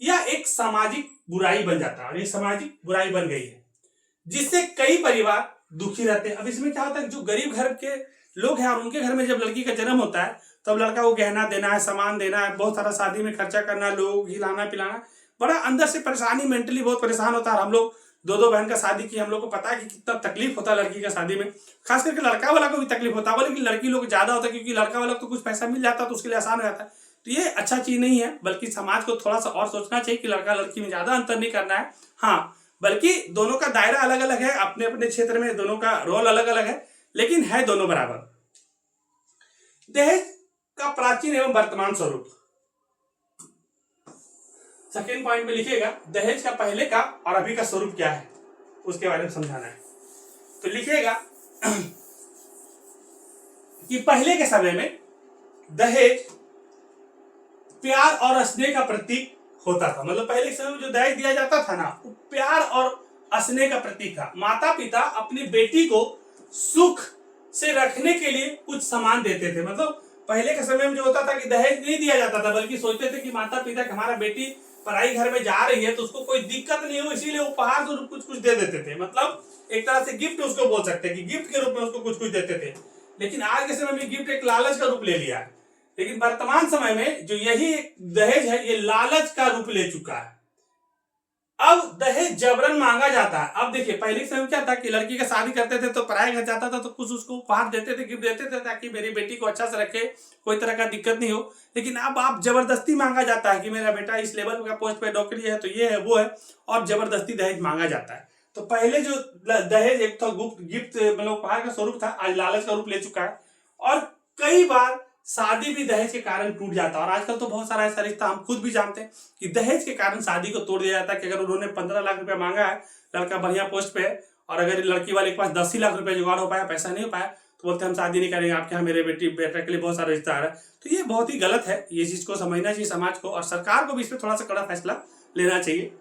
यह एक सामाजिक बुराई बन जाता है और ये सामाजिक बुराई बन गई है जिससे कई परिवार दुखी रहते हैं। अब इसमें क्या होता है, जो गरीब घर के लोग हैं और उनके घर में जब लड़की का जन्म होता है तब लड़का को गहना देना है, सामान देना है, बहुत सारा शादी में खर्चा करना, लोग हिलाना पिलाना, बड़ा अंदर से परेशानी, मेंटली बहुत परेशान होता है। हम लोग दो दो बहन का शादी की, हम लोग को पता है कि कितना तकलीफ होता है लड़की का शादी में, खास करके लड़का वाला को भी तकलीफ होता है, बोले कि लड़की लोग ज्यादा होता है क्योंकि लड़का वाला को तो कुछ पैसा मिल जाता है तो उसके लिए आसान हो जाता है। तो ये अच्छा चीज नहीं है, बल्कि समाज को थोड़ा सा और सोचना चाहिए कि लड़का लड़की में ज्यादा अंतर नहीं करना है। हाँ, बल्कि दोनों का दायरा अलग अलग है, अपने अपने क्षेत्र में दोनों का रोल अलग अलग है, लेकिन है दोनों बराबर। दहेज का प्राचीन एवं वर्तमान स्वरूप, सेकेंड पॉइंट में लिखिएगा दहेज का पहले का और अभी का स्वरूप क्या है, उसके बारे में समझाना है। तो लिखिएगा कि पहले के समय में दहेज प्यार और स्नेह का प्रतीक होता था। मतलब पहले के समय में जो दहेज दिया जाता था ना, वो प्यार और स्नेह का प्रतीक था। माता पिता अपनी बेटी को सुख से रखने के लिए कुछ सामान देते थे। मतलब पहले के समय में जो होता था कि दहेज नहीं दिया जाता था, बल्कि सोचते थे कि माता पिता हमारा बेटी पढ़ाई घर में जा रही है तो उसको कोई दिक्कत नहीं हो, इसीलिए उपहार स्वरूप कुछ कुछ दे देते थे। मतलब एक तरह से गिफ्ट उसको बोल सकते हैं कि गिफ्ट के रूप में उसको कुछ कुछ देते थे। लेकिन आज के समय में गिफ्ट एक लालच का रूप ले लिया है। लेकिन वर्तमान समय में जो यही दहेज है, ये लालच का रूप ले चुका है। अब दहेज जबरन मांगा जाता है। अब देखिए पहले के समय क्या था कि लड़की का शादी करते थे तो पराया घर जाता था तो कुछ उसको उपहार देते थे, गिफ्ट देते थे, ताकि मेरी बेटी को अच्छा से रखे, कोई तरह का दिक्कत नहीं हो। लेकिन अब आप जबरदस्ती मांगा जाता है कि मेरा बेटा इस लेवल का पोस्ट पे नौकरी है तो ये है वो है, और जबरदस्ती दहेज मांगा जाता है। तो पहले जो दहेज एक तो गिफ्ट मतलब उपहार का स्वरूप था, आज लालच का रूप ले चुका है। और कई बार शादी भी दहेज के कारण टूट जाता है। और आजकल तो बहुत सारा ऐसा रिश्ता हम खुद भी जानते हैं कि दहेज के कारण शादी को तोड़ दिया जाता है। कि अगर उन्होंने 15 लाख रुपया मांगा है, लड़का बढ़िया पोस्ट पे है, और अगर लड़की वाले के पास 10 ही लाख रुपया जुगाड़ हो पाया, पैसा नहीं हो पाया, तो बोलते हम शादी नहीं करेंगे, आपके यहाँ मेरे बेटा के लिए बहुत सारा रिश्ता आ रहा है। तो ये बहुत ही गलत है, ये चीज को समझना चाहिए समाज को, और सरकार को भी इस पर थोड़ा सा कड़ा फैसला लेना चाहिए।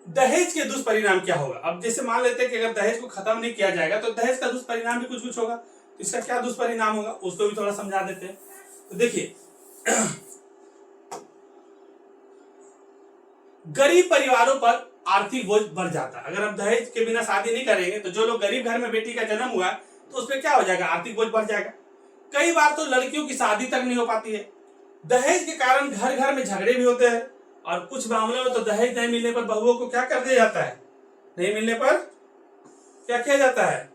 दहेज के दुष्परिणाम क्या होगा? अब जैसे मान लेते हैं कि अगर दहेज को खत्म नहीं किया जाएगा तो दहेज का दुष्परिणाम भी कुछ कुछ होगा। तो इसका क्या दुष्परिणाम होगा उसको भी थोड़ा समझा देते हैं। तो देखिए गरीब परिवारों पर आर्थिक बोझ बढ़ जाता है। अगर हम दहेज के बिना शादी नहीं करेंगे तो जो लोग गरीब घर में बेटी का जन्म हुआ है तो उसमें क्या हो जाएगा, आर्थिक बोझ बढ़ जाएगा। कई बार तो लड़कियों की शादी तक नहीं हो पाती है। दहेज के कारण घर घर में झगड़े भी होते हैं, और कुछ मामलों में तो दहेज नहीं मिलने पर बहुओं को क्या कर दिया जाता है, नहीं मिलने पर क्या किया जाता है,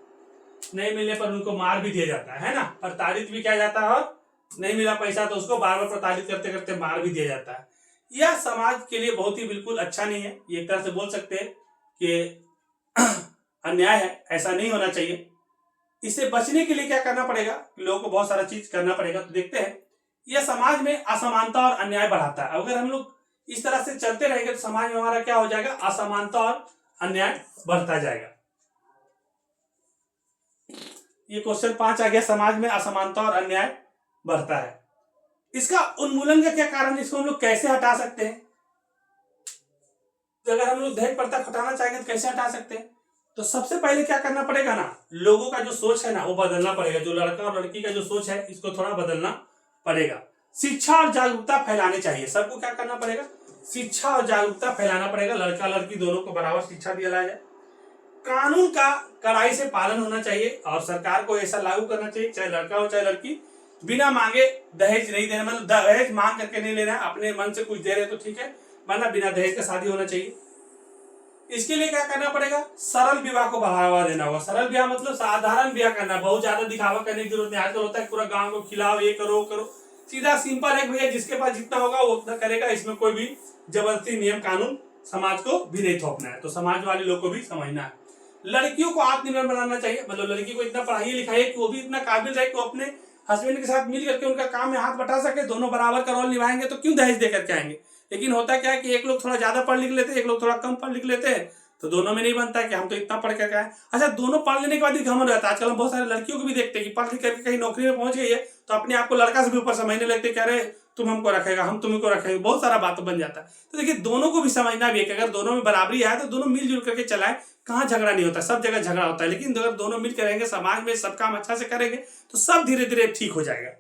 नहीं मिलने पर उनको मार भी दिया जाता है ना, प्रताड़ित भी किया जाता है, और नहीं मिला पैसा तो उसको बार बार प्रताड़ित करते करते मार भी दिया जाता है। यह समाज के लिए बहुत ही बिल्कुल अच्छा नहीं है। ये एक तरह से बोल सकते हैं कि अन्याय है, ऐसा नहीं होना चाहिए। इससे बचने के लिए क्या करना पड़ेगा, लोगों को बहुत सारा चीज करना पड़ेगा। तो देखते हैं, यह समाज में असमानता और अन्याय बढ़ाता है। अगर हम लोग इस तरह से चलते रहेंगे तो समाज में हमारा क्या हो जाएगा, असमानता और अन्याय बढ़ता जाएगा। ये क्वेश्चन 5 आ गया, समाज में असमानता और अन्याय बढ़ता है। इसका उन्मूलन का क्या कारण है, इसको हम लोग कैसे हटा सकते हैं? तो अगर हम लोग दहेज प्रथा हटाना चाहेंगे तो कैसे हटा सकते हैं? तो सबसे पहले क्या करना पड़ेगा ना, लोगों का जो सोच है ना वो बदलना पड़ेगा। जो लड़का और लड़की का जो सोच है इसको थोड़ा बदलना पड़ेगा। शिक्षा और जागरूकता फैलानी चाहिए। सबको क्या करना पड़ेगा, शिक्षा और जागरूकता फैलाना पड़ेगा। लड़का लड़की दोनों को बराबर शिक्षा दिया जाए। कानून का कड़ाई से पालन होना चाहिए, और सरकार को ऐसा लागू करना चाहिए, चाहे लड़का हो चाहे लड़की, बिना मांगे दहेज नहीं देना। मतलब दहेज मांग करके नहीं लेना, अपने मन से कुछ दे रहे तो ठीक है, वरना बिना दहेज का शादी होना चाहिए। इसके लिए क्या करना पड़ेगा, सरल विवाह को बढ़ावा देना होगा। सरल विवाह मतलब साधारण विवाह करना, बहुत ज्यादा दिखावा करने की जरूरत नहीं। आजकल होता है पूरा गांव को खिलाओ, ये करो करो, सीधा सिंपल है भैया, जिसके पास जितना होगा वो उतना करेगा। इसमें कोई भी जबरदस्ती नियम कानून समाज को भी नहीं थोपना है। तो समाज वाले लोग को भी समझना है। लड़कियों को आत्मनिर्भर बनाना चाहिए। मतलब लड़की को इतना पढ़ाई लिखाई कि वो भी इतना काबिल रहे कि वो अपने हस्बैंड के साथ मिल करके उनका काम में हाथ बटा सके, दोनों बराबर का रोल निभाएंगे तो क्यों दहेज देकर के आएंगे। लेकिन होता क्या है कि एक लोग थोड़ा ज्यादा पढ़ लिख लेते हैं, एक लोग थोड़ा कम पढ़ लिख लेते हैं, तो दोनों में नहीं बनता है कि हम तो इतना पढ़ करके आए। अच्छा, दोनों पढ़ लेने के बाद भी घमंड रहता है। आजकल हम बहुत सारे लड़कियों को भी देखते हैं कि पढ़ लिख करके कहीं नौकरी में पहुंच गई है तो अपने आप को लड़का से भी ऊपर समझने लगते, कह रहे तुम हमको रखेगा, हम तुम्हें को रखेंगे, बहुत सारा बात बन जाता है। तो देखिए दोनों को भी समझना भी है कि अगर दोनों में बराबरी है तो दोनों मिलजुल करके चलाएं। कहाँ झगड़ा नहीं होता, सब जगह झगड़ा होता है। लेकिन अगर दोनों मिलकर रहेंगे, समाज में सब काम अच्छा से करेंगे तो सब धीरे धीरे ठीक हो जाएगा।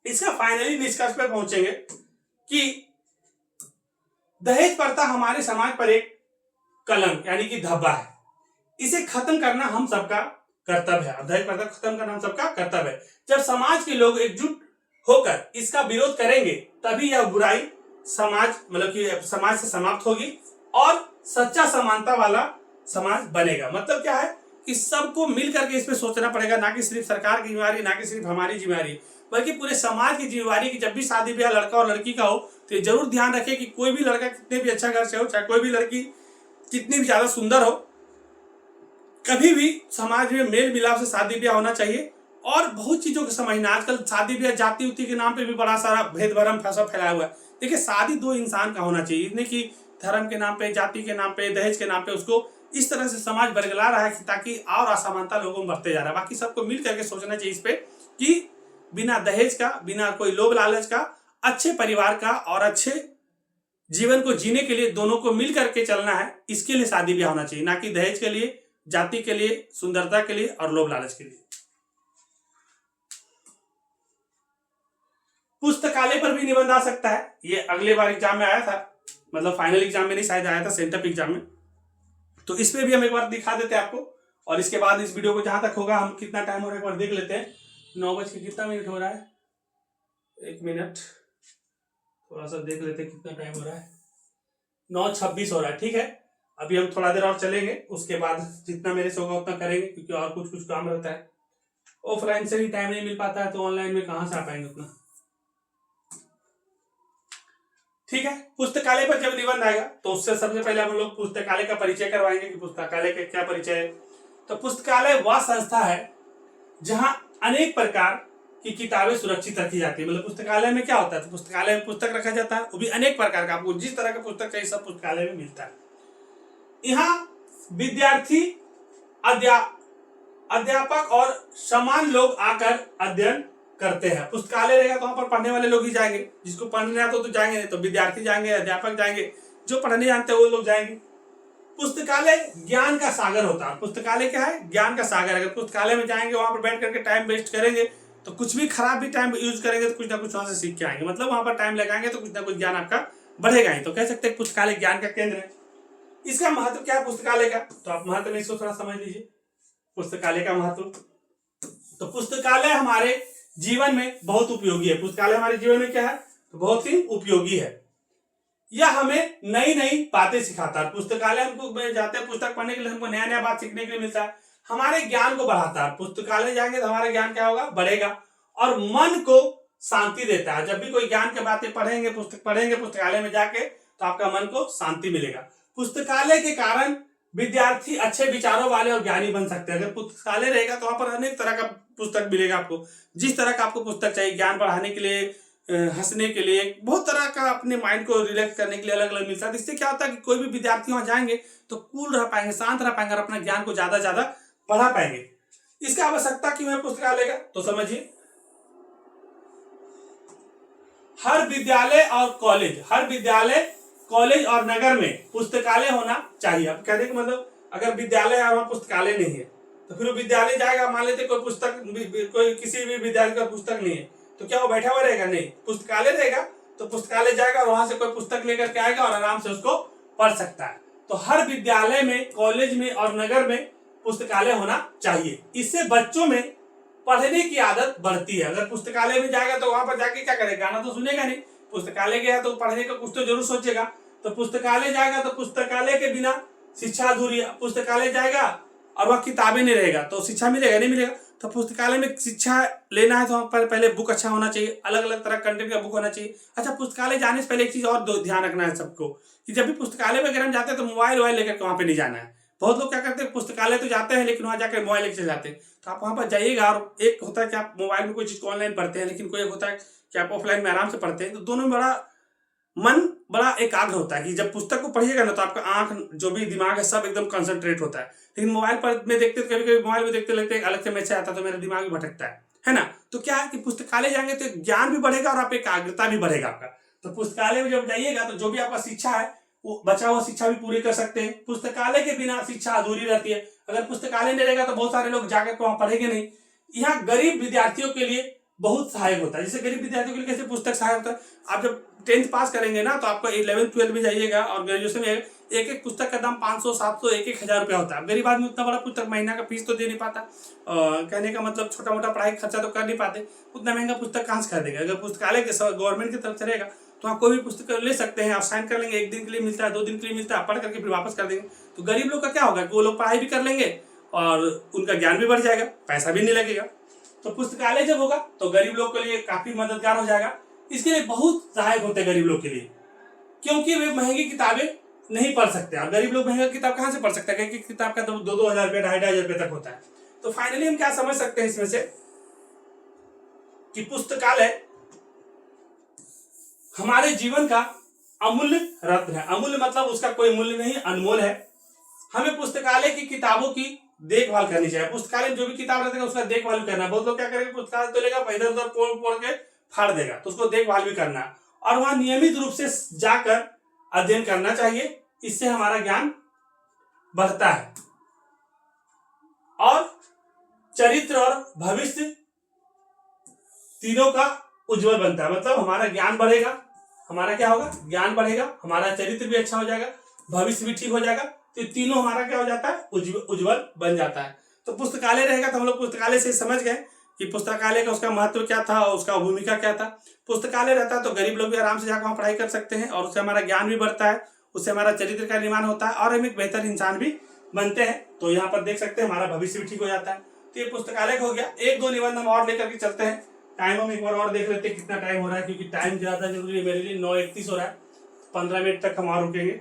इसका फाइनली निष्कर्ष पर पहुंचेंगे कि दहेज प्रथा हमारे समाज पर एक कलंक यानी कि धब्बा है। इसे खत्म करना हम सबका कर्तव्य है। दहेज प्रथा खत्म करना हम सबका कर्तव्य है। जब समाज के लोग एकजुट होकर इसका विरोध करेंगे तभी यह बुराई समाज मतलब कि समाज से समाप्त होगी और सच्चा समानता वाला समाज बनेगा। मतलब क्या है कि सबको मिल करके इस पे सोचना पड़ेगा, ना कि सिर्फ सरकार की जिम्मेवारी, ना कि सिर्फ हमारी जिम्मेवारी, बल्कि पूरे समाज की जिम्मेवारी कि जब भी शादी ब्याह लड़का और लड़की का हो तो ये जरूर ध्यान रखे कि कोई भी लड़का कितने भी अच्छा घर से हो, चाहे कोई भी लड़की कितनी भी ज्यादा सुंदर हो, कभी भी समाज में मेल मिलाप से शादी ब्याह होना चाहिए। और बहुत चीजों को समझना, आजकल शादी ब्याह जाति उति के नाम पे भी बड़ा सारा भेद भरम फैसा फैलाया हुआ है। देखिए शादी दो इंसान का होना चाहिए, इसने कि धर्म के नाम पे, जाति के नाम पे, दहेज के नाम पे उसको इस तरह से समाज बरगला रहा है कि ताकि और असमानता लोगों में बढ़ते जा रहा है। बाकी सबको मिल करके सोचना चाहिए इस पे कि बिना दहेज का, बिना कोई लोभ लालच का, अच्छे परिवार का और अच्छे जीवन को जीने के लिए दोनों को मिल करके चलना है। इसके लिए शादी ब्याह होना चाहिए, ना कि दहेज के लिए, जाति के लिए, सुंदरता के लिए और लोभ लालच के लिए। पुस्तकालय पर भी निबंध आ सकता है। ये अगले बार एग्जाम में आया था, मतलब फाइनल एग्जाम में नहीं शायद आया था, सेंटअप एग्जाम में। तो इस पे भी हम एक बार दिखा देते हैं आपको। और इसके बाद इस वीडियो को जहां तक होगा, हम कितना टाइम हो रहा है एक बार देख लेते हैं। 9 बज के कितना मिनट हो रहा है, 1 मिनट थोड़ा सा देख लेते हैं कितना टाइम हो रहा है। 9:26 हो रहा है। ठीक है, अभी हम थोड़ा देर और चलेंगे, उसके बाद जितना मेरे से होगा उतना करेंगे, क्योंकि और कुछ कुछ काम रहता है। ऑफलाइन से ही टाइम नहीं मिल पाता है तो ऑनलाइन में कहाँ से आ पाएंगे उतना। ठीक है, पुस्तकालय पर जब निबंध आएगा तो उससे सबसे पहले हम लोग पुस्तकालय का परिचय करवाएंगे कि पुस्तकालय का क्या परिचय है। तो पुस्तकालय वह संस्था है जहां अनेक प्रकार की किताबें सुरक्षित रखी जाती है। मतलब पुस्तकालय में क्या होता है, तो पुस्तकालय में पुस्तक रखा जाता है, वो भी अनेक प्रकार का, आपको जिस तरह का पुस्तक चाहिए सब पुस्तकालय में मिलता है। यहाँ विद्यार्थी, अध्यापक और समान लोग आकर अध्ययन करते हैं। पुस्तकालय रहेगा तो वहां पर पढ़ने वाले लोग ही जाएंगे, जिसको पढ़ने आता तो जाएंगे, नहीं तो विद्यार्थी जाएंगे, अध्यापक जाएंगे, जो पढ़ने जानते हैं वो लोग जाएंगे। पुस्तकालय ज्ञान का सागर होता है। पुस्तकालय क्या है, ज्ञान का सागर। अगर पुस्तकालय में जाएंगे, वहां पर बैठ करके टाइम वेस्ट करेंगे तो कुछ भी खराब भी टाइम यूज करेंगे तो कुछ ना कुछ वहां से सीख के आएंगे। मतलब वहां पर टाइम लगाएंगे तो कुछ ना कुछ ज्ञान आपका बढ़ेगा ही। तो कह सकते हैं पुस्तकालय ज्ञान का केंद्र है। इसका महत्व क्या है पुस्तकालय का, तो आप महत्व में इसको थोड़ा समझ लीजिए। पुस्तकालय का महत्व, तो पुस्तकालय हमारे जीवन में बहुत उपयोगी है। पुस्तकालय हमारे जीवन में क्या है, तो बहुत ही उपयोगी है। यह हमें नई नई बातें सिखाता है। पुस्तकालय हमको जाते हैं पुस्तक पढ़ने के लिए, हमको नया नया बात सीखने के लिए मिलता है, हमारे ज्ञान को बढ़ाता है। पुस्तकालय जाएंगे तो हमारा ज्ञान क्या होगा, बढ़ेगा और मन को शांति देता है। जब भी कोई ज्ञान की बातें पढ़ेंगे, पुस्तक पढ़ेंगे पुस्तकालय में जाके, तो आपका मन को शांति मिलेगा। पुस्तकालय के कारण विद्यार्थी अच्छे विचारों वाले और ज्ञानी बन सकते हैं। अगर पुस्तकालय रहेगा तो वहां पर अनेक तरह का पुस्तक मिलेगा आपको, जिस तरह का आपको पुस्तक चाहिए, ज्ञान बढ़ाने के लिए, हंसने के लिए, बहुत तरह का अपने माइंड को रिलैक्स करने के लिए अलग अलग मिलता है। इससे क्या होता है कि कोई भी विद्यार्थी वहां जाएंगे तो कूल रह पाएंगे, शांत रह पाएंगे और अपना ज्ञान को ज्यादा ज्यादा बढ़ा पाएंगे। इसका आवश्यकता क्यों है पुस्तकालय का, तो समझिए। हर विद्यालय कॉलेज और नगर में पुस्तकालय होना चाहिए। अब कहने का मतलब, अगर विद्यालय है और पुस्तकालय नहीं है तो फिर वो विद्यालय जाएगा, मान लेते कोई पुस्तक, कोई किसी भी विद्यालय का पुस्तक नहीं है तो क्या वो बैठा हुआ रहेगा, नहीं। पुस्तकालय रहेगा तो पुस्तकालय जाएगा और वहां से कोई पुस्तक लेकर के आएगा और आराम से उसको पढ़ सकता है। तो हर विद्यालय में, कॉलेज में और नगर में पुस्तकालय होना चाहिए। इससे बच्चों में पढ़ने की आदत बढ़ती है। अगर पुस्तकालय में जाएगा तो वहां पर जाके क्या करेगा, गाना तो सुनेगा नहीं। पुस्तकालय गया तो पढ़ने का कुछ तो जरूर सोचेगा। तो पुस्तकालय जाएगा तो पुस्तकालय के बिना शिक्षा अधूरी है। पुस्तकालय जाएगा और वह किताबें नहीं रहेगा तो शिक्षा मिलेगा, नहीं मिलेगा। तो पुस्तकालय में शिक्षा लेना है तो वहां पर पहले बुक अच्छा होना चाहिए, अलग अलग तरह कंटेंट का बुक होना चाहिए। अच्छा, पुस्तकालय जाने से पहले एक चीज और ध्यान रखना है सबको, कि जब भी पुस्तकालय में अगर हम जाते हैं तो मोबाइल लेकर के वहां पे नहीं जाना है। बहुत लोग क्या करते हैं, पुस्तकालय तो जाते हैं लेकिन वहां जाकर मोबाइल लेकर जाते हैं। तो आप वहां पर जाइएगा, और एक होता है कि आप मोबाइल में कोई चीज को ऑनलाइन पढ़ते हैं, लेकिन कोई एक होता है कि आप ऑफलाइन में आराम से पढ़ते हैं। तो दोनों में मन बड़ा एकाग्र होता है कि जब पुस्तक को पढ़िएगा ना तो आपका आंख, जो भी दिमाग है, सब एकदम कंसंट्रेट होता है। लेकिन मोबाइल पर में देखते, कभी कभी मोबाइल में देखते लगते अलग से मैसेज आता तो मेरा दिमाग भी भटकता है ना। तो क्या है कि पुस्तकालय जाएंगे तो ज्ञान भी बढ़ेगा और आप एकाग्रता भी बढ़ेगा आपका। तो पुस्तकालय में जब जाइएगा तो जो भी आपका शिक्षा है वो बचा हुआ शिक्षा भी पूरी कर सकते हैं। पुस्तकालय के बिना शिक्षा अधूरी रहती है। अगर पुस्तकालय नहीं रहेगा तो बहुत सारे लोग जाकर वहां पढ़ेंगे नहीं। यहाँ गरीब विद्यार्थियों के लिए बहुत सहायक होता है। जैसे गरीब विद्यार्थियों के लिए कैसे पुस्तक सहायक होता है, आप जब 10th पास करेंगे ना तो आपको 11th 12th में जाइएगा और ग्रेजुएशन में एक एक पुस्तक का दाम 500 700 1,000 रुपया होता है। गरीब आदमी उतना बड़ा पुस्तक महीना का फीस तो दे नहीं पाता, कहने का मतलब छोटा मोटा पढ़ाई खर्चा तो कर नहीं पाते, उतना महंगा पुस्तक कहाँ से खरीदेगा। अगर पुस्तकालय के गवर्नमेंट की तरफ से रहेगा तो आप कोई भी पुस्तक ले सकते हैं, आप साइन कर लेंगे, 1 दिन के लिए मिलता है, 2 दिन के लिए मिलता है, पढ़ करके फिर वापस कर देंगे। तो गरीब लोग का क्या होगा कि वो लोग पढ़ाई भी कर लेंगे और उनका ज्ञान भी बढ़ जाएगा, पैसा भी नहीं लगेगा। तो पुस्तकालय जब होगा तो गरीब लोग के लिए काफी मददगार हो जाएगा। इसके लिए बहुत सहायक होते हैं गरीब लोग के लिए, क्योंकि वे महंगी किताबें नहीं पढ़ सकते। और गरीब लोग महंगा किताब कहाँ से पढ़ सकते हैं, क्योंकि किताब का तो 2-2 हज़ार रुपये, 2,500 रुपये तक होता है। तो फाइनली हम क्या समझ सकते हैं इसमें से कि पुस्तकालय हमारे जीवन का अमूल्य रत्न है। अमूल्य मतलब उसका कोई मूल्य नहीं, अनमोल है। हमें पुस्तकालय की किताबों की देखभाल करनी चाहिए। पुस्तकालय में जो भी किताब रहता है उसका देखभाल करना है। बहुत लोग क्या करेंगे, पुस्तकालय तो लेगा, इधर उधर पोड़ के फाड़ देगा, तो उसको देखभाल भी करना है और वहां नियमित रूप से जाकर अध्ययन करना चाहिए। इससे हमारा ज्ञान बढ़ता है और चरित्र और भविष्य तीनों का उज्जवल बनता है। मतलब हमारा ज्ञान बढ़ेगा, हमारा क्या होगा, ज्ञान बढ़ेगा, हमारा चरित्र भी अच्छा हो जाएगा, भविष्य भी ठीक हो जाएगा। तो तीनों हमारा क्या हो जाता है, उज्जवल बन जाता है। तो पुस्तकालय रहेगा तो हम लोग पुस्तकालय से समझ गए कि पुस्तकालय का उसका महत्व क्या था और उसका भूमिका क्या था। पुस्तकालय रहता है तो गरीब लोग भी आराम से जाकर वहाँ पढ़ाई कर सकते हैं और उससे हमारा ज्ञान भी बढ़ता है, उससे हमारा चरित्र का निर्माण होता है और हम एक बेहतर इंसान भी बनते हैं। तो यहाँ पर देख सकते हैं हमारा भविष्य भी ठीक हो जाता है। तो ये पुस्तकालय का हो गया। 1-2 निबंध हम और लेकर के चलते हैं। टाइम हम एक बार और देख लेते हैं कितना टाइम हो रहा है, क्योंकि टाइम ज्यादा जरूरी है मेरे लिए। 9:31 हो रहा है, 15 मिनट तक हम और रुकेंगे।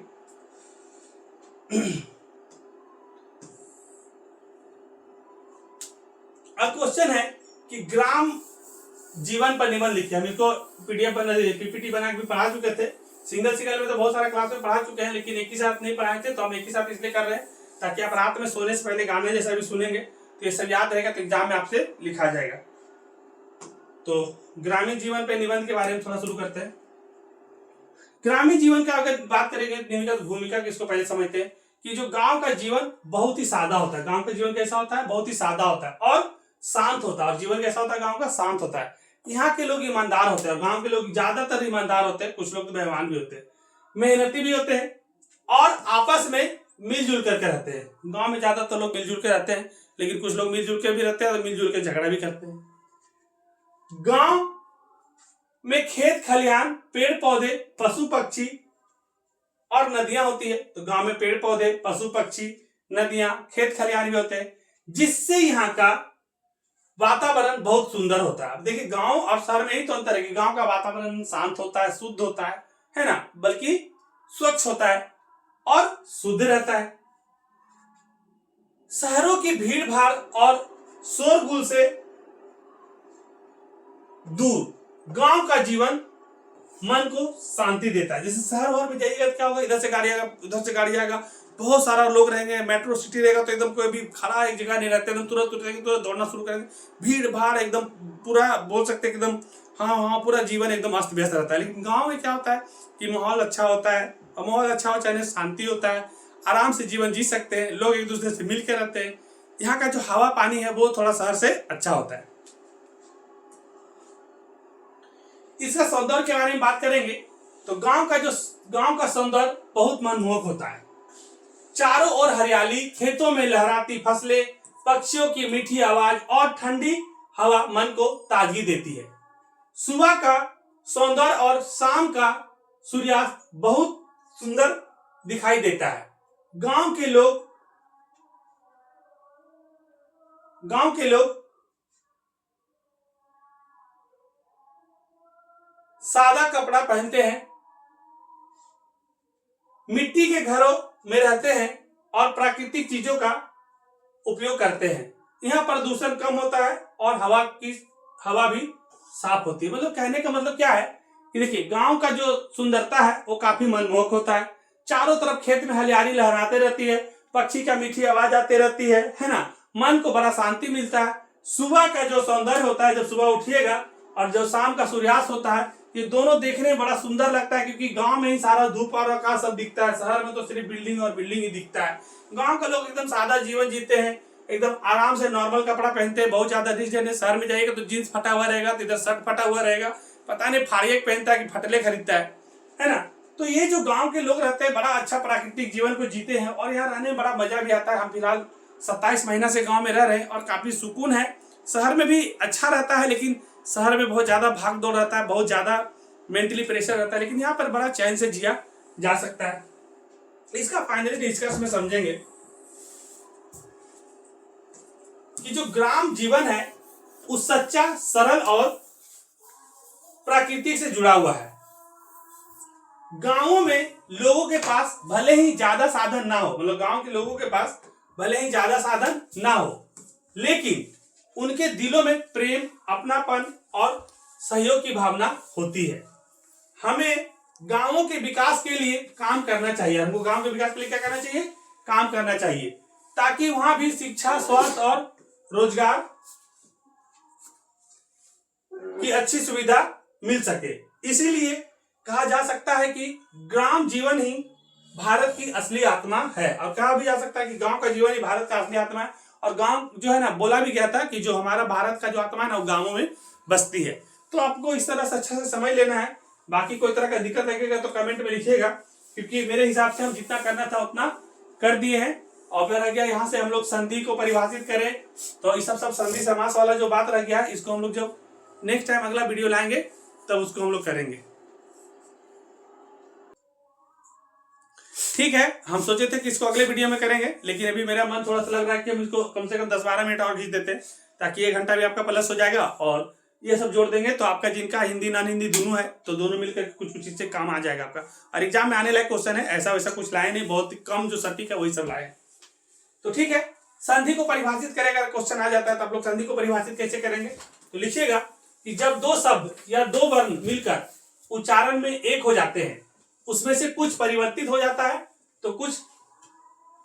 अब क्वेश्चन है कि ग्राम जीवन पर निबंध लिखिए। हम इसको पीडीएफ बना पीपीटी बना के पढ़ा चुके थे। सिंगल सिंगल में तो बहुत सारा क्लास में पढ़ा चुके हैं, लेकिन एक ही साथ नहीं पढ़ाए थे। तो हम एक ही साथ इसलिए कर रहे हैं ताकि आप रात में सोने से पहले गाने जैसा भी सुनेंगे तो ये सब याद रहेगा, तो एग्जाम में आपसे लिखा जाएगा। तो ग्रामीण जीवन पे निबंध के बारे में थोड़ा शुरू करते हैं। ग्रामीण जीवन का अगर बात करेंगे, भूमिका किसको पहले समझते हैं कि जो गांव का जीवन बहुत ही सादा होता है। गांव का जीवन कैसा होता है, बहुत ही सादा होता है और शांत होता है। और जीवन कैसा होता है गांव का, शांत होता है। यहाँ के लोग ईमानदार होते हैं और गांव के लोग ज्यादातर ईमानदार होते हैं। कुछ लोग तो बेईमान भी होते हैं, मेहनती भी होते हैं और आपस में मिलजुल करके रहते हैं। गांव में ज्यादातर लोग मिलजुल के रहते हैं, लेकिन कुछ लोग मिलजुल के भी रहते हैं और मिलजुल के झगड़ा भी करते हैं। गांव में खेत खलिहान, पेड़ पौधे, पशु पक्षी और नदियां होती है। तो गांव में पेड़ पौधे, पशु पक्षी, नदियां, खेत खलिहान भी होते हैं, जिससे यहाँ का वातावरण बहुत सुंदर होता है। अब देखिए गांव और शहर में ही तो अंतर है कि गांव का वातावरण शांत होता है, शुद्ध होता है ना, बल्कि स्वच्छ होता है और शुद्ध रहता है। शहरों की भीड़ भाड़ और शोरगुल से दूर गांव का जीवन मन को शांति देता है। जैसे शहर में जाइएगा तो क्या होगा, इधर से गाड़ी आएगा, उधर से गाड़ी आएगा, बहुत सारा लोग रहेंगे। मेट्रो सिटी रहेगा तो एकदम कोई भी खड़ा एक जगह नहीं रहता, एकदम तुरंत उठेंगे, तुरंत दौड़ना शुरू करेंगे। भीड़ भाड़ एकदम पूरा बोल सकते हैं एकदम, हाँ पूरा जीवन एकदम अस्त व्यस्त रहता है। लेकिन गाँव में क्या होता है कि माहौल अच्छा होता है, और माहौल अच्छा हो चाहे शांति होता है, आराम से जीवन जी सकते हैं, लोग एक दूसरे से मिल के रहते हैं। यहाँ का जो हवा पानी है वो थोड़ा शहर से अच्छा होता है। इसका सौंदर्य के बारे में बात करेंगे तो गांव का सौंदर्य बहुत मनमोहक होता है। चारों ओर हरियाली, खेतों में लहराती फसलें, पक्षियों की मीठी आवाज और ठंडी हवा मन को ताजगी देती है। सुबह का सौंदर्य और शाम का सूर्यास्त बहुत सुंदर दिखाई देता है। गांव के लोग सादा कपड़ा पहनते हैं, मिट्टी के घरों में रहते हैं और प्राकृतिक चीजों का उपयोग करते हैं। यहाँ प्रदूषण कम होता है और हवा भी साफ होती है। मतलब कहने का मतलब क्या है कि देखिए गांव का जो सुंदरता है वो काफी मनमोहक होता है। चारों तरफ खेत में हरियाली लहराते रहती है, पक्षी का मीठी आवाज आती रहती है ना, मन को बड़ा शांति मिलता है। सुबह का जो सौंदर्य होता है, जब सुबह उठिएगा, और जो शाम का सूर्यास्त होता है, ये दोनों देखने में बड़ा सुंदर लगता है, क्योंकि गांव में ही सारा धूप और आकाश सब दिखता है। शहर में तो सिर्फ बिल्डिंग और बिल्डिंग ही दिखता है। गांव के लोग एकदम सादा जीवन जीते हैं, एकदम आराम से नॉर्मल कपड़ा पहनते हैं, बहुत ज्यादा रिच है। शहर में जाइएगा तो जींस फटा हुआ रहेगा, तो इधर शर्ट फटा हुआ रहेगा, पता नहीं फाड़िए पहनता है कि फटले खरीदता है ना। तो ये जो गांव के लोग रहते हैं बड़ा अच्छा प्राकृतिक जीवन को जीते हैं और यहाँ रहने में बड़ा मजा भी आता है। हम फिलहाल 27 महीना से गाँव में रह रहे हैं और काफी सुकून है। शहर में भी अच्छा रहता है, लेकिन शहर में बहुत ज्यादा भाग दौड़ रहता है, बहुत ज्यादा मेंटली प्रेशर रहता है, लेकिन यहाँ पर बड़ा चैन से जिया जा सकता है। इसका फाइनली डिस्कस में समझेंगे कि जो ग्राम जीवन है वो सच्चा, सरल और प्राकृतिक से जुड़ा हुआ है। गांवों में लोगों के पास भले ही ज्यादा साधन ना हो, मतलब गांव के लोगों के पास भले ही ज्यादा साधन ना हो, लेकिन उनके दिलों में प्रेम, अपनापन और सहयोग की भावना होती है। हमें गांवों के विकास के लिए काम करना चाहिए। हमको गांव के विकास के लिए क्या करना चाहिए? काम करना चाहिए, ताकि वहां भी शिक्षा, स्वास्थ्य और रोजगार की अच्छी सुविधा मिल सके। इसीलिए कहा जा सकता है कि ग्राम जीवन ही भारत की असली आत्मा है। और कहा भी जा सकता है कि गांव का जीवन ही भारत का असली आत्मा है। और गांव जो है ना, बोला भी गया था कि जो हमारा भारत का जो आत्मा है ना, वो गांवों में बसती है। तो आपको इस तरह से अच्छा से समझ लेना है। बाकी कोई तरह का दिक्कत लगेगा तो कमेंट में लिखिएगा, क्योंकि मेरे हिसाब से हम जितना करना था उतना कर दिए हैं। और फिर रह गया यहाँ से हम लोग संधि को परिभाषित करें, तो इस सब संधि समास वाला जो बात रह गया है, इसको हम लोग जब नेक्स्ट टाइम अगला वीडियो लाएंगे तब उसको हम लोग करेंगे। ठीक है, हम सोचे थे कि इसको अगले वीडियो में करेंगे, लेकिन अभी मेरा मन थोड़ा सा लग रहा है कि हम इसको कम से कम 10-12 मिनट और खींच देते, ताकि 1 घंटा भी आपका प्लस हो जाएगा। और ये सब जोड़ देंगे तो आपका जिनका हिंदी नॉन हिंदी दोनों है, तो दोनों मिलकर कुछ कुछ इससे काम आ जाएगा आपका। और एग्जाम में आने लायक क्वेश्चन है, ऐसा वैसा कुछ लाए नहीं, बहुत कम जो सटीक है वही सब लाए। तो ठीक है, संधि को परिभाषित करेगा, क्वेश्चन आ जाता है तो आप लोग संधि को परिभाषित कैसे करेंगे? तो लिखिएगा कि जब 2 शब्द या 2 वर्ण मिलकर उच्चारण में एक हो जाते हैं, उसमें से कुछ परिवर्तित हो जाता है तो कुछ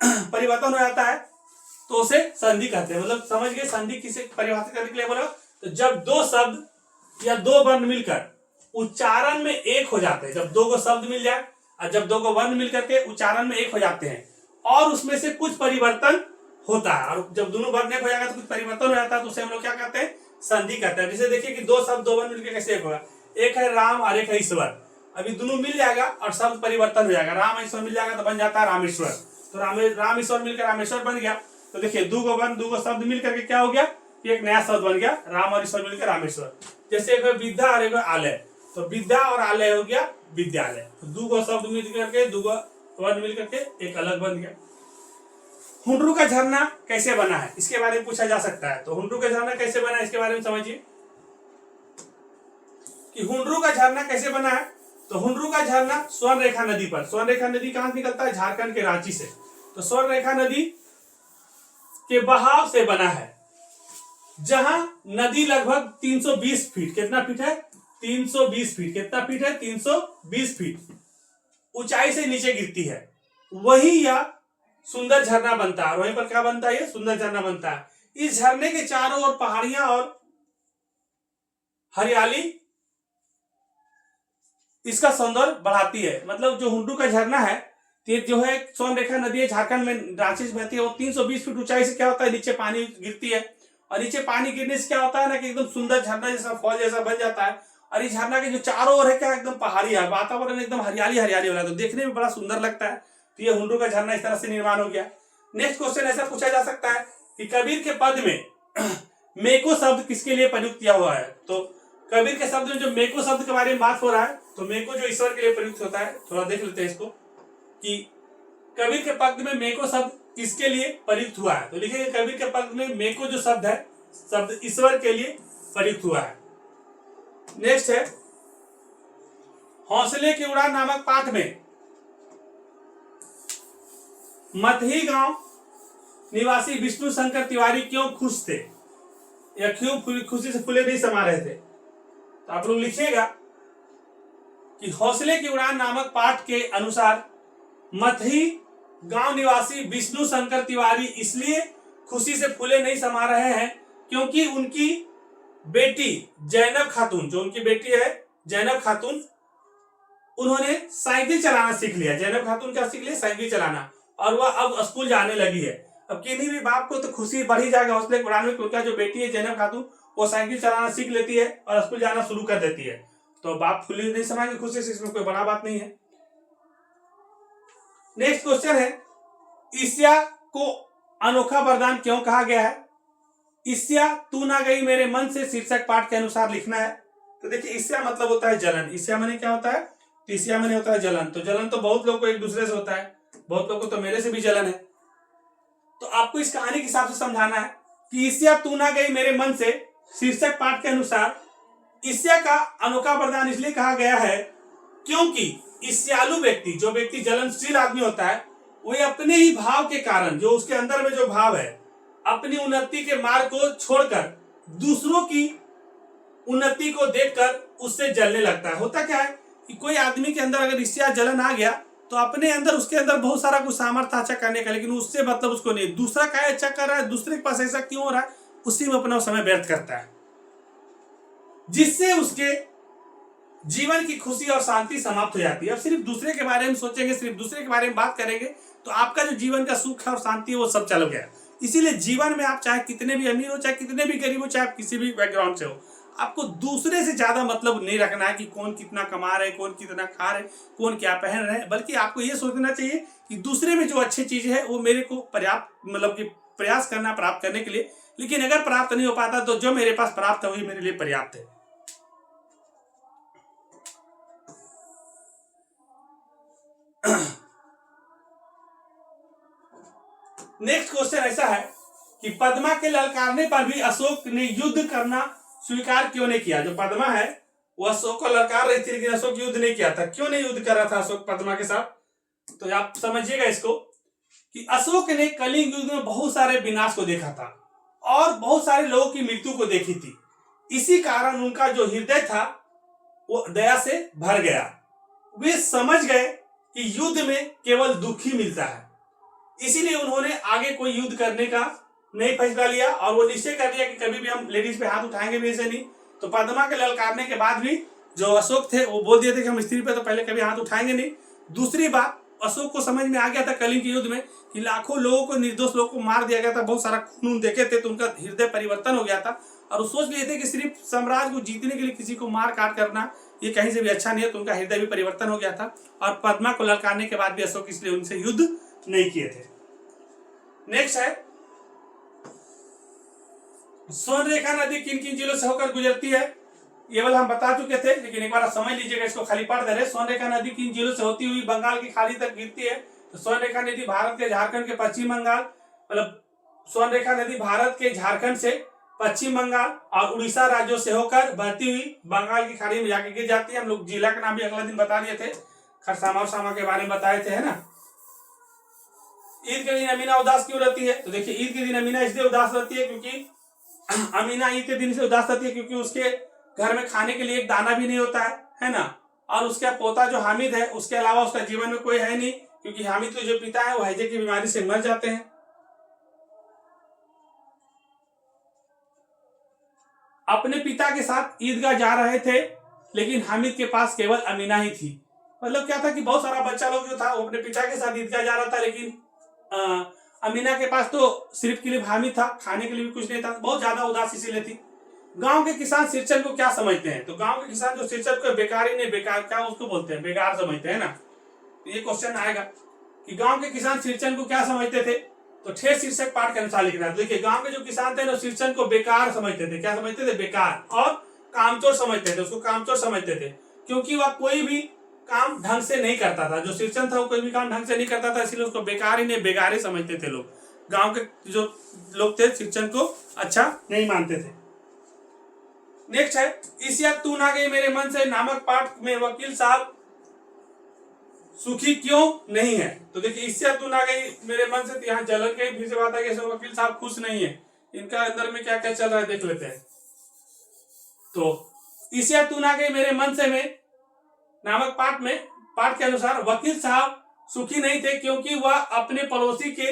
परिवर्तन हो जाता है, तो उसे संधि कहते हैं। मतलब समझ गए संधि किसे परिभाषित करने के लिए बोला? तो जब 2 शब्द या 2 वर्ण मिलकर उच्चारण में एक हो जाते हैं, जब 2 को शब्द मिल जाए और जब 2 को वर्ण मिलकर के उच्चारण में एक हो जाते हैं और उसमें से कुछ परिवर्तन होता है, और जब दोनों वर्ण एक हो जाएगा तो कुछ परिवर्तन हो जाता है, तो उसे हम लोग क्या कहते हैं? संधि कहते हैं। जैसे देखिए कि 2 शब्द 2 वर्ण मिलकर कैसे एक होगा? एक है राम और एक है ईश्वर। अभी दोनों मिल जाएगा और शब्द परिवर्तन हो जाएगा, राम ईश्वर मिल जाएगा तो बन जाता है रामेश्वर। तो राम ईश्वर मिलकर रामेश्वर बन गया। तो देखिए 2 वर्ण 2 शब्द मिलकर के क्या हो गया कि एक नया शब्द बन गया, राम और ईश्वर मिलकर रामेश्वर। जैसे एक विद्या और एक आलय, तो विद्या और आलय हो गया विद्यालय। तो 2 शब्द मिलकर के 2 वर्ण मिलकर के एक अलग बन गया। हुंडरू का झरना कैसे बना है, इसके बारे में पूछा जा सकता है। तो हुंडरू का झरना कैसे बना है इसके बारे में समझिए कि हुंडरू का झरना कैसे बना है। तो हुंडरू का झरना स्वर्ण रेखा नदी पर, स्वर्ण रेखा नदी कहां से निकलता है? झारखंड के रांची से। तो स्वर्ण रेखा नदी के बहाव से बना है, जहां नदी लगभग 320 फीट, कितना फीट है? 320 फीट। कितना फीट है? 320 फीट ऊंचाई से नीचे गिरती है। वही यह सुंदर झरना बनता है। वहीं पर क्या बनता है? ये सुंदर झरना बनता है। इस झरने के चारों ओर पहाड़ियां और हरियाली इसका सौंदर्य बढ़ाती है। मतलब जो हुंडरू का झरना है, ये जो है स्वर्ण रेखा नदी है, झारखंड में रांची से बहती है। वो 320 फीट ऊंचाई से क्या होता है? नीचे पानी गिरती है, और नीचे पानी गिरने से क्या होता है ना कि एकदम सुंदर झरना जैसा, फॉल जैसा बन जाता है। और इस झरना के जो चारों ओर है क्या, एकदम पहाड़ी है, वातावरण एकदम हरियाली हरियाली वाला, तो देखने में बड़ा सुंदर लगता है। तो ये हुंडरू का झरना इस तरह से निर्माण हो गया। नेक्स्ट क्वेश्चन ऐसा पूछा जा सकता है कि कबीर के पद में मेको शब्द किसके लिए प्रयुक्त किया हुआ है? तो कबीर के शब्द में जो मेको शब्द के बारे में बात हो रहा है, तो मेको जो ईश्वर के लिए प्रयुक्त होता है, थोड़ा देख लेते हैं इसको कि कबीर के पद में मेको शब्द किसके लिए प्रयुक्त हुआ है। तो लिखेंगे कबीर के पद में मेको जो शब्द है, शब्द ईश्वर के लिए प्रयुक्त हुआ है। नेक्स्ट है हौसले की उड़ान नामक पाठ में मथही गांव निवासी विष्णु शंकर तिवारी क्यों खुश थे, या क्यों खुशी से फूले नहीं समा रहे थे? तो आप लोग लिखिएगा कि हौसले की उड़ान नामक पाठ के अनुसार मथही गांव निवासी विष्णु शंकर तिवारी इसलिए खुशी से फूले नहीं समा रहे हैं क्योंकि उनकी बेटी जैनब खातून, जो उनकी बेटी है जैनब खातून, उन्होंने साइकिल चलाना सीख लिया। जैनब खातून क्या सीख लिया? साइकिल चलाना। और वह अब स्कूल जाने लगी है। अब किन्हीं भी बाप को तो खुशी बढ़ ही जाएगा हौसले की उड़ान में, क्योंकि जो बेटी है जैनब खातून वो साइकिल चलाना सीख लेती है और स्कूल जाना शुरू कर देती है, तो बाप फूले नहीं समाएंगे खुशी से, इसमें कोई बड़ा बात नहीं है। नेक्स्ट क्वेश्चन है ईर्ष्या को अनोखा वरदान क्यों कहा गया है? ईर्ष्या तू ना गई मेरे मन से शीर्षक पाठ के अनुसार लिखना है। तो देखिए ईर्ष्या मतलब होता है जलन। ईर्ष्या माने क्या होता है? तो ईर्ष्या माने होता है जलन। तो जलन तो बहुत लोग को एक दूसरे से होता है, बहुत लोग को तो मेरे से भी जलन है। तो आपको इस कहानी के हिसाब से समझाना है कि ईर्ष्या तू ना गई मेरे मन से, शीर्षक पाठ के अनुसार ईर्ष्या का अनोखा वरदान इसलिए कहा गया है क्योंकि ईर्ष्यालु व्यक्ति, जो व्यक्ति जलनशील आदमी होता है, वही अपने ही भाव के कारण, जो उसके अंदर में जो भाव है, अपनी उन्नति के मार्ग को छोड़कर दूसरों की उन्नति को देखकर उससे जलने लगता है। होता क्या है कि कोई आदमी के अंदर अगर ईर्ष्या जलन आ गया तो अपने अंदर, उसके अंदर बहुत सारा कुछ सामर्थ्य अच्छा करने का, लेकिन उससे मतलब उसको नहीं, दूसरा क्या अच्छा कर रहा है, दूसरे के पास ऐसा क्यों हो रहा है, उसी में अपना समय व्यर्थ करता है, जिससे उसके जीवन की खुशी और शांति समाप्त हो जाती है। अब सिर्फ दूसरे के बारे में सोचेंगे, सिर्फ दूसरे के बारे में बात करेंगे तो आपका जो जीवन का सुख है और शांति है वो सब चल गया। इसीलिए जीवन में आप चाहे कितने भी अमीर हो, चाहे कितने भी गरीब हो, चाहे आप किसी भी बैकग्राउंड से हो, आपको दूसरे से ज्यादा मतलब नहीं रखना है कि कौन कितना कमा रहे, कौन कितना खा रहे, कौन क्या पहन रहे हैं, बल्कि आपको ये सोचना चाहिए कि दूसरे में जो अच्छी चीज है वो मेरे को पर्याप्त, मतलब कि प्रयास करना प्राप्त करने के लिए, लेकिन अगर प्राप्त नहीं हो पाता तो जो मेरे पास प्राप्त है वही मेरे लिए पर्याप्त है। नेक्स्ट क्वेश्चन ऐसा है कि पद्मा के ललकारने पर भी अशोक ने युद्ध करना स्वीकार क्यों नहीं किया? जो पद्मा है वो अशोक को ललकार रही थी, लेकिन अशोक युद्ध नहीं किया था। क्यों नहीं युद्ध कर रहा था अशोक पद्मा के साथ? तो आप समझिएगा इसको कि अशोक ने कलिंग युद्ध में बहुत सारे विनाश को देखा था और बहुत सारे लोगों की मृत्यु को देखी थी। इसी कारण उनका जो हृदय था वो दया से भर गया। वे समझ गए कि युद्ध में केवल दुख ही मिलता है, इसीलिए उन्होंने आगे कोई युद्ध करने का नहीं फैसला लिया और वो निश्चय कर लिया कि कभी भी हम लेडीज पे हाथ उठाएंगे भी ऐसे नहीं। तो पद्मा के ललकारने के बाद भी जो अशोक थे वो बोल दिए थे कि हम स्त्री पे तो पहले कभी हाथ उठाएंगे नहीं। दूसरी बात, अशोक को समझ में आ गया था कलिंग के युद्ध में कि लाखों लोगों को, निर्दोष लोगों को मार दिया गया था, बहुत सारा खून देखे थे, तो उनका हृदय परिवर्तन हो गया था और वो सोच लिए थे कि सिर्फ साम्राज्य को जीतने के लिए किसी को मार काट करना ये कहीं से भी अच्छा नहीं है। तो उनका हृदय भी परिवर्तन हो गया था और पद्मा को ललकारने के बाद भी अशोक इसलिए उनसे युद्ध नहीं किए थे। नेक्स्ट है, स्वर्णरेखा नदी किन किन जिलों से होकर गुजरती है? ये वाला हम बता चुके थे, लेकिन एक बार समझ लीजिएगा, इसको खाली पढ़ दे रहे। स्वर्णरेखा नदी किन जिलों से होती हुई बंगाल की खाड़ी तक गिरती है? तो स्वर्णरेखा नदी भारत के झारखंड के पश्चिम बंगाल, मतलब स्वर्णरेखा नदी भारत के झारखंड से पश्चिम बंगाल और उड़ीसा राज्यों से होकर बहती हुई बंगाल की खाड़ी में जाके गिर जाती है। हम लोग जिला का नाम भी अगला दिन बता दिए थे, खरसामा और सामा के बारे में बताए थे, है ना। ईद के दिन अमीना उदास क्यों रहती है? तो देखिए ईद के दिन अमीना इसलिए उदास रहती है क्योंकि अमीना ईद के दिन से उदास रहती है क्योंकि उसके घर में खाने के लिए एक दाना भी नहीं होता है ना। और उसका पोता जो हामिद है, उसके अलावा उसका जीवन में कोई है नहीं, क्योंकि हामिद के जो पिता है वो हैजे की बीमारी से मर जाते हैं। अपने पिता के साथ ईदगाह जा रहे थे, लेकिन हामिद के पास केवल अमीना ही थी। मतलब क्या था कि बहुत सारा बच्चा लोग जो था वो अपने पिता के साथ ईदगाह जा रहा था, लेकिन अमीना के पास तो सिर्फ के लिए हामिद था, खाने के लिए भी कुछ नहीं था। बहुत ज्यादा उदास इसीलिए थी। गांव के किसान सिरचन को क्या समझते हैं? तो गांव के किसान जो सिरचन को बेकारी नहीं, बेकार क्या उसको बोलते हैं, बेकार समझते हैं ना। तो ये क्वेश्चन आएगा कि गांव के किसान सिरचन को क्या समझते थे? तो ठेठ शीर्षक पाठ के अनुसार लिखना है। देखिए गांव के जो किसान थे ना, सिरचन को बेकार समझते थे। क्या समझते थे? बेकार, और कामचोर समझते थे, उसको कामचोर समझते थे, क्योंकि वह कोई भी काम ढंग से नहीं करता था। जो सिरचन था वो कोई भी काम ढंग से नहीं करता था, इसलिए उसको बेकार ही नहीं, बेगारी समझते थे लोग। गांव के जो लोग थे सिरचन को अच्छा नहीं मानते थे। नेक्स्ट है, ईर्ष्या तू ना गई मेरे मन से नामक पाठ में वकील साहब सुखी क्यों नहीं है? तो देखिए ईर्ष्या तू ना गई मेरे मन से, यहाँ जलन के फिर से बात है कि वकील साहब खुश नहीं है। इनका अंदर में क्या क्या चल रहा है देख लेते हैं। तो ईर्ष्या तू ना गई मेरे मन से में नामक पाठ के अनुसार वकील साहब सुखी नहीं थे, क्योंकि वह अपने पड़ोसी के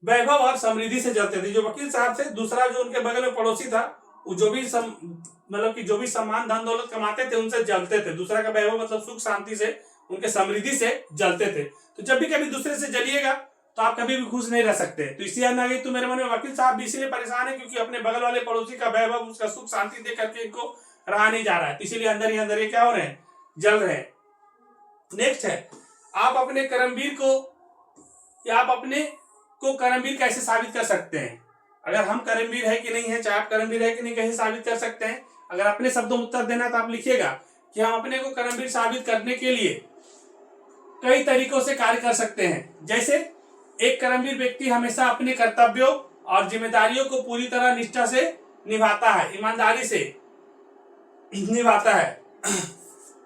वैभव और समृद्धि से जलते थे। जो वकील साहब थे, दूसरा जो उनके बगल में पड़ोसी था, वो जो भी मतलब कि जो भी सम्मान धन दौलत कमाते थे उनसे जलते थे। दूसरा का वैभव मतलब सुख शांति से, उनके समृद्धि से जलते थे। तो जब भी कभी दूसरे से जलिएगा तो आप कभी भी खुश नहीं रह सकते। तो ईर्ष्या ना गई तो मेरे मन में, वकील साहब भी इसीलिए परेशान है क्योंकि अपने बगल वाले पड़ोसी का वैभव, उसका सुख शांति देख करके इनको रहा नहीं जा रहा है, इसीलिए अंदर ही अंदर ये क्या हो रहे हैं, जल रहे हैं। नेक्स्ट है, आप अपने कर्मवीर को, या आप अपने को कर्मवीर कैसे साबित कर सकते हैं? अगर हम कर्मवीर है कि नहीं है, चाहे आप कर्मवीर है कि नहीं, कैसे साबित कर सकते हैं? अगर अपने शब्दों में उत्तर देना तो आप लिखिएगा कि हम अपने को कर्मवीर साबित करने के लिए कई तरीकों से कार्य कर सकते हैं। जैसे एक कर्मवीर व्यक्ति हमेशा अपने कर्तव्यों और जिम्मेदारियों को पूरी तरह निष्ठा से निभाता है, ईमानदारी से निभाता है।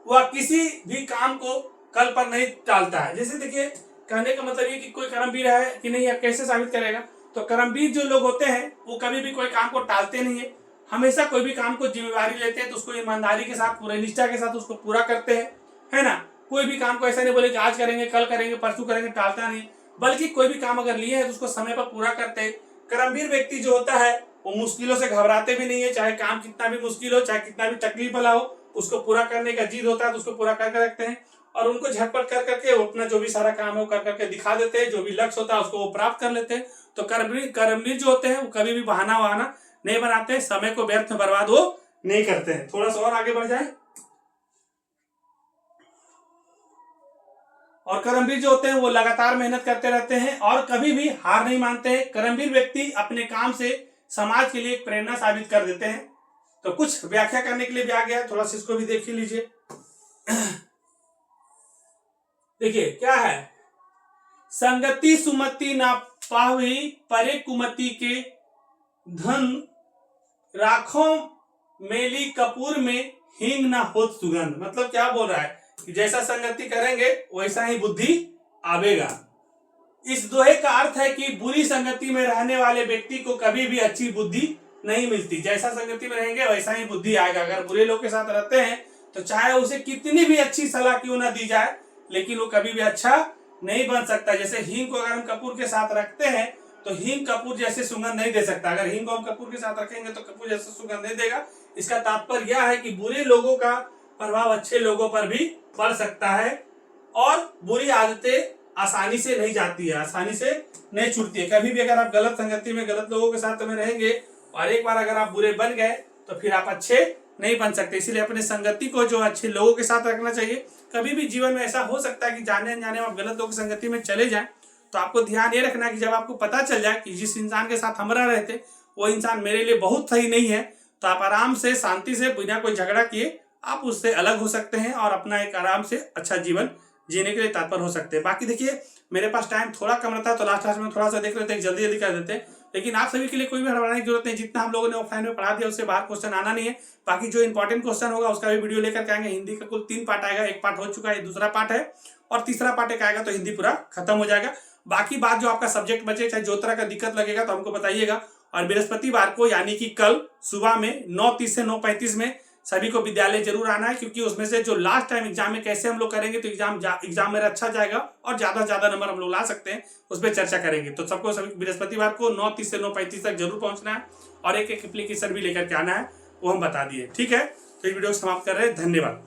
वह किसी भी काम को कल पर नहीं टालता है। जैसे देखिए, कहने का मतलब ये कि कोई कर्मवीर है कि नहीं, आप कैसे साबित करेगा? तो कर्मवीर जो लोग होते हैं वो कभी भी कोई काम को टालते नहीं है, हमेशा कोई भी काम को जिम्मेवारी लेते हैं तो उसको ईमानदारी के साथ, पूरी निष्ठा के साथ उसको पूरा करते हैं, है ना। कोई भी काम को ऐसा नहीं बोले कि आज करेंगे, कल करेंगे, परसों करेंगे, टालता नहीं, बल्कि कोई भी काम अगर लिए हैं तो उसको समय पर पूरा करते हैं। कर्मवीर व्यक्ति जो होता है वो मुश्किलों से घबराते भी नहीं है, चाहे काम कितना भी मुश्किल हो, चाहे कितना भी तकलीफ वाला हो, उसको पूरा करने का जिद होता है तो उसको पूरा करके रखते हैं और उनको झटपट कर करके वो अपना जो भी सारा काम है वो कर करके दिखा देते हैं। जो भी लक्ष्य होता है उसको वो प्राप्त कर लेते हैं। तो कर्मवीर जो होते हैं वो कभी भी बहाना वहाना नहीं बनाते, समय को व्यर्थ में बर्बाद वो नहीं करते हैं। थोड़ा सा और आगे बढ़ जाए। और कर्मवीर जो होते हैं वो लगातार मेहनत करते रहते हैं और कभी भी हार नहीं मानते हैं। कर्मवीर व्यक्ति अपने काम से समाज के लिए एक प्रेरणा साबित कर देते हैं। तो कुछ व्याख्या करने के लिए भी आ गया, थोड़ा सा इसको भी देख ही लीजिए। देखिए क्या है, संगति सुमति ना पावी परे कुमति के धन, राखो मेली कपूर में हींग ना होत सुगंध। मतलब क्या बोल रहा है कि जैसा संगति करेंगे वैसा ही बुद्धि आवेगा। इस दोहे का अर्थ है कि बुरी संगति में रहने वाले व्यक्ति को कभी भी अच्छी बुद्धि नहीं मिलती। जैसा संगति में रहेंगे वैसा ही बुद्धि आएगा। अगर बुरे लोग के साथ रहते हैं तो चाहे उसे कितनी भी अच्छी सलाह क्यों ना दी जाए, लेकिन वो कभी भी अच्छा नहीं बन सकता। जैसे हींग को अगर हम कपूर के साथ रखते हैं तो हींग कपूर जैसे सुगंध नहीं दे सकता। अगर हींग को हम कपूर के साथ रखेंगे तो कपूर जैसे सुगंध नहीं देगा। इसका तात्पर्य यह है कि बुरे लोगों का प्रभाव अच्छे लोगों पर भी पड़ सकता है और बुरी आदतें आसानी से नहीं जाती है, आसानी से नहीं छूटती है। कभी भी अगर आप गलत संगति में, गलत लोगों के साथ में रहेंगे और एक बार अगर आप बुरे बन गए तो फिर आप अच्छे नहीं बन सकते। इसीलिए अपने संगति को जो अच्छे लोगों के साथ रखना चाहिए। कभी भी जीवन में ऐसा हो सकता है कि जाने अनजाने में आप गलत लोगों की संगति में चले जाएं, तो आपको ध्यान ये रखना कि जब आपको पता चल जाए कि जिस इंसान के साथ हम रह रहे थे वो इंसान मेरे लिए बहुत सही नहीं है, तो आप आराम से, शांति से, बिना कोई झगड़ा किए आप उससे अलग हो सकते हैं और अपना एक आराम से अच्छा जीवन जीने के लिए तत्पर हो सकते हैं। बाकी देखिए, मेरे पास टाइम थोड़ा कम रहता है तो लास्ट में थोड़ा सा देख लेते हैं, जल्दी जल्दी कर देते हैं। लेकिन आप सभी के लिए कोई भी हड़बड़ाने की जरूरत नहीं। जितना हम लोगों ने ऑफलाइन में पढ़ा दिया उससे बाहर क्वेश्चन आना नहीं है। बाकी जो इंपॉर्टेंट क्वेश्चन होगा उसका भी वीडियो लेकर के आएंगे। हिंदी का कुल 3 पार्ट आएगा, एक पार्ट हो चुका है, दूसरा पार्ट है और तीसरा पार्ट एक आएगा, तो हिंदी पूरा खत्म हो जाएगा। बाकी बात जो आपका सब्जेक्ट बचे, चाहे जो तरह का दिक्कत लगेगा तो हमको बताइएगा। और बृहस्पतिवार को यानी कि कल सुबह में 9:30 से 9:35 में सभी को विद्यालय जरूर आना है, क्योंकि उसमें से जो लास्ट टाइम एग्जाम में कैसे हम लोग करेंगे तो एग्जाम मेरा अच्छा जाएगा और ज्यादा नंबर हम लोग ला सकते हैं, उस पर चर्चा करेंगे। तो सबको सभी बृहस्पतिवार को 9:30 से 9:35 तक जरूर पहुंचना है और एक एप्लीकेशन भी लेकर के आना है, वो हम बता दिए। ठीक है, तो इस वीडियो को समाप्त कर रहे हैं। धन्यवाद।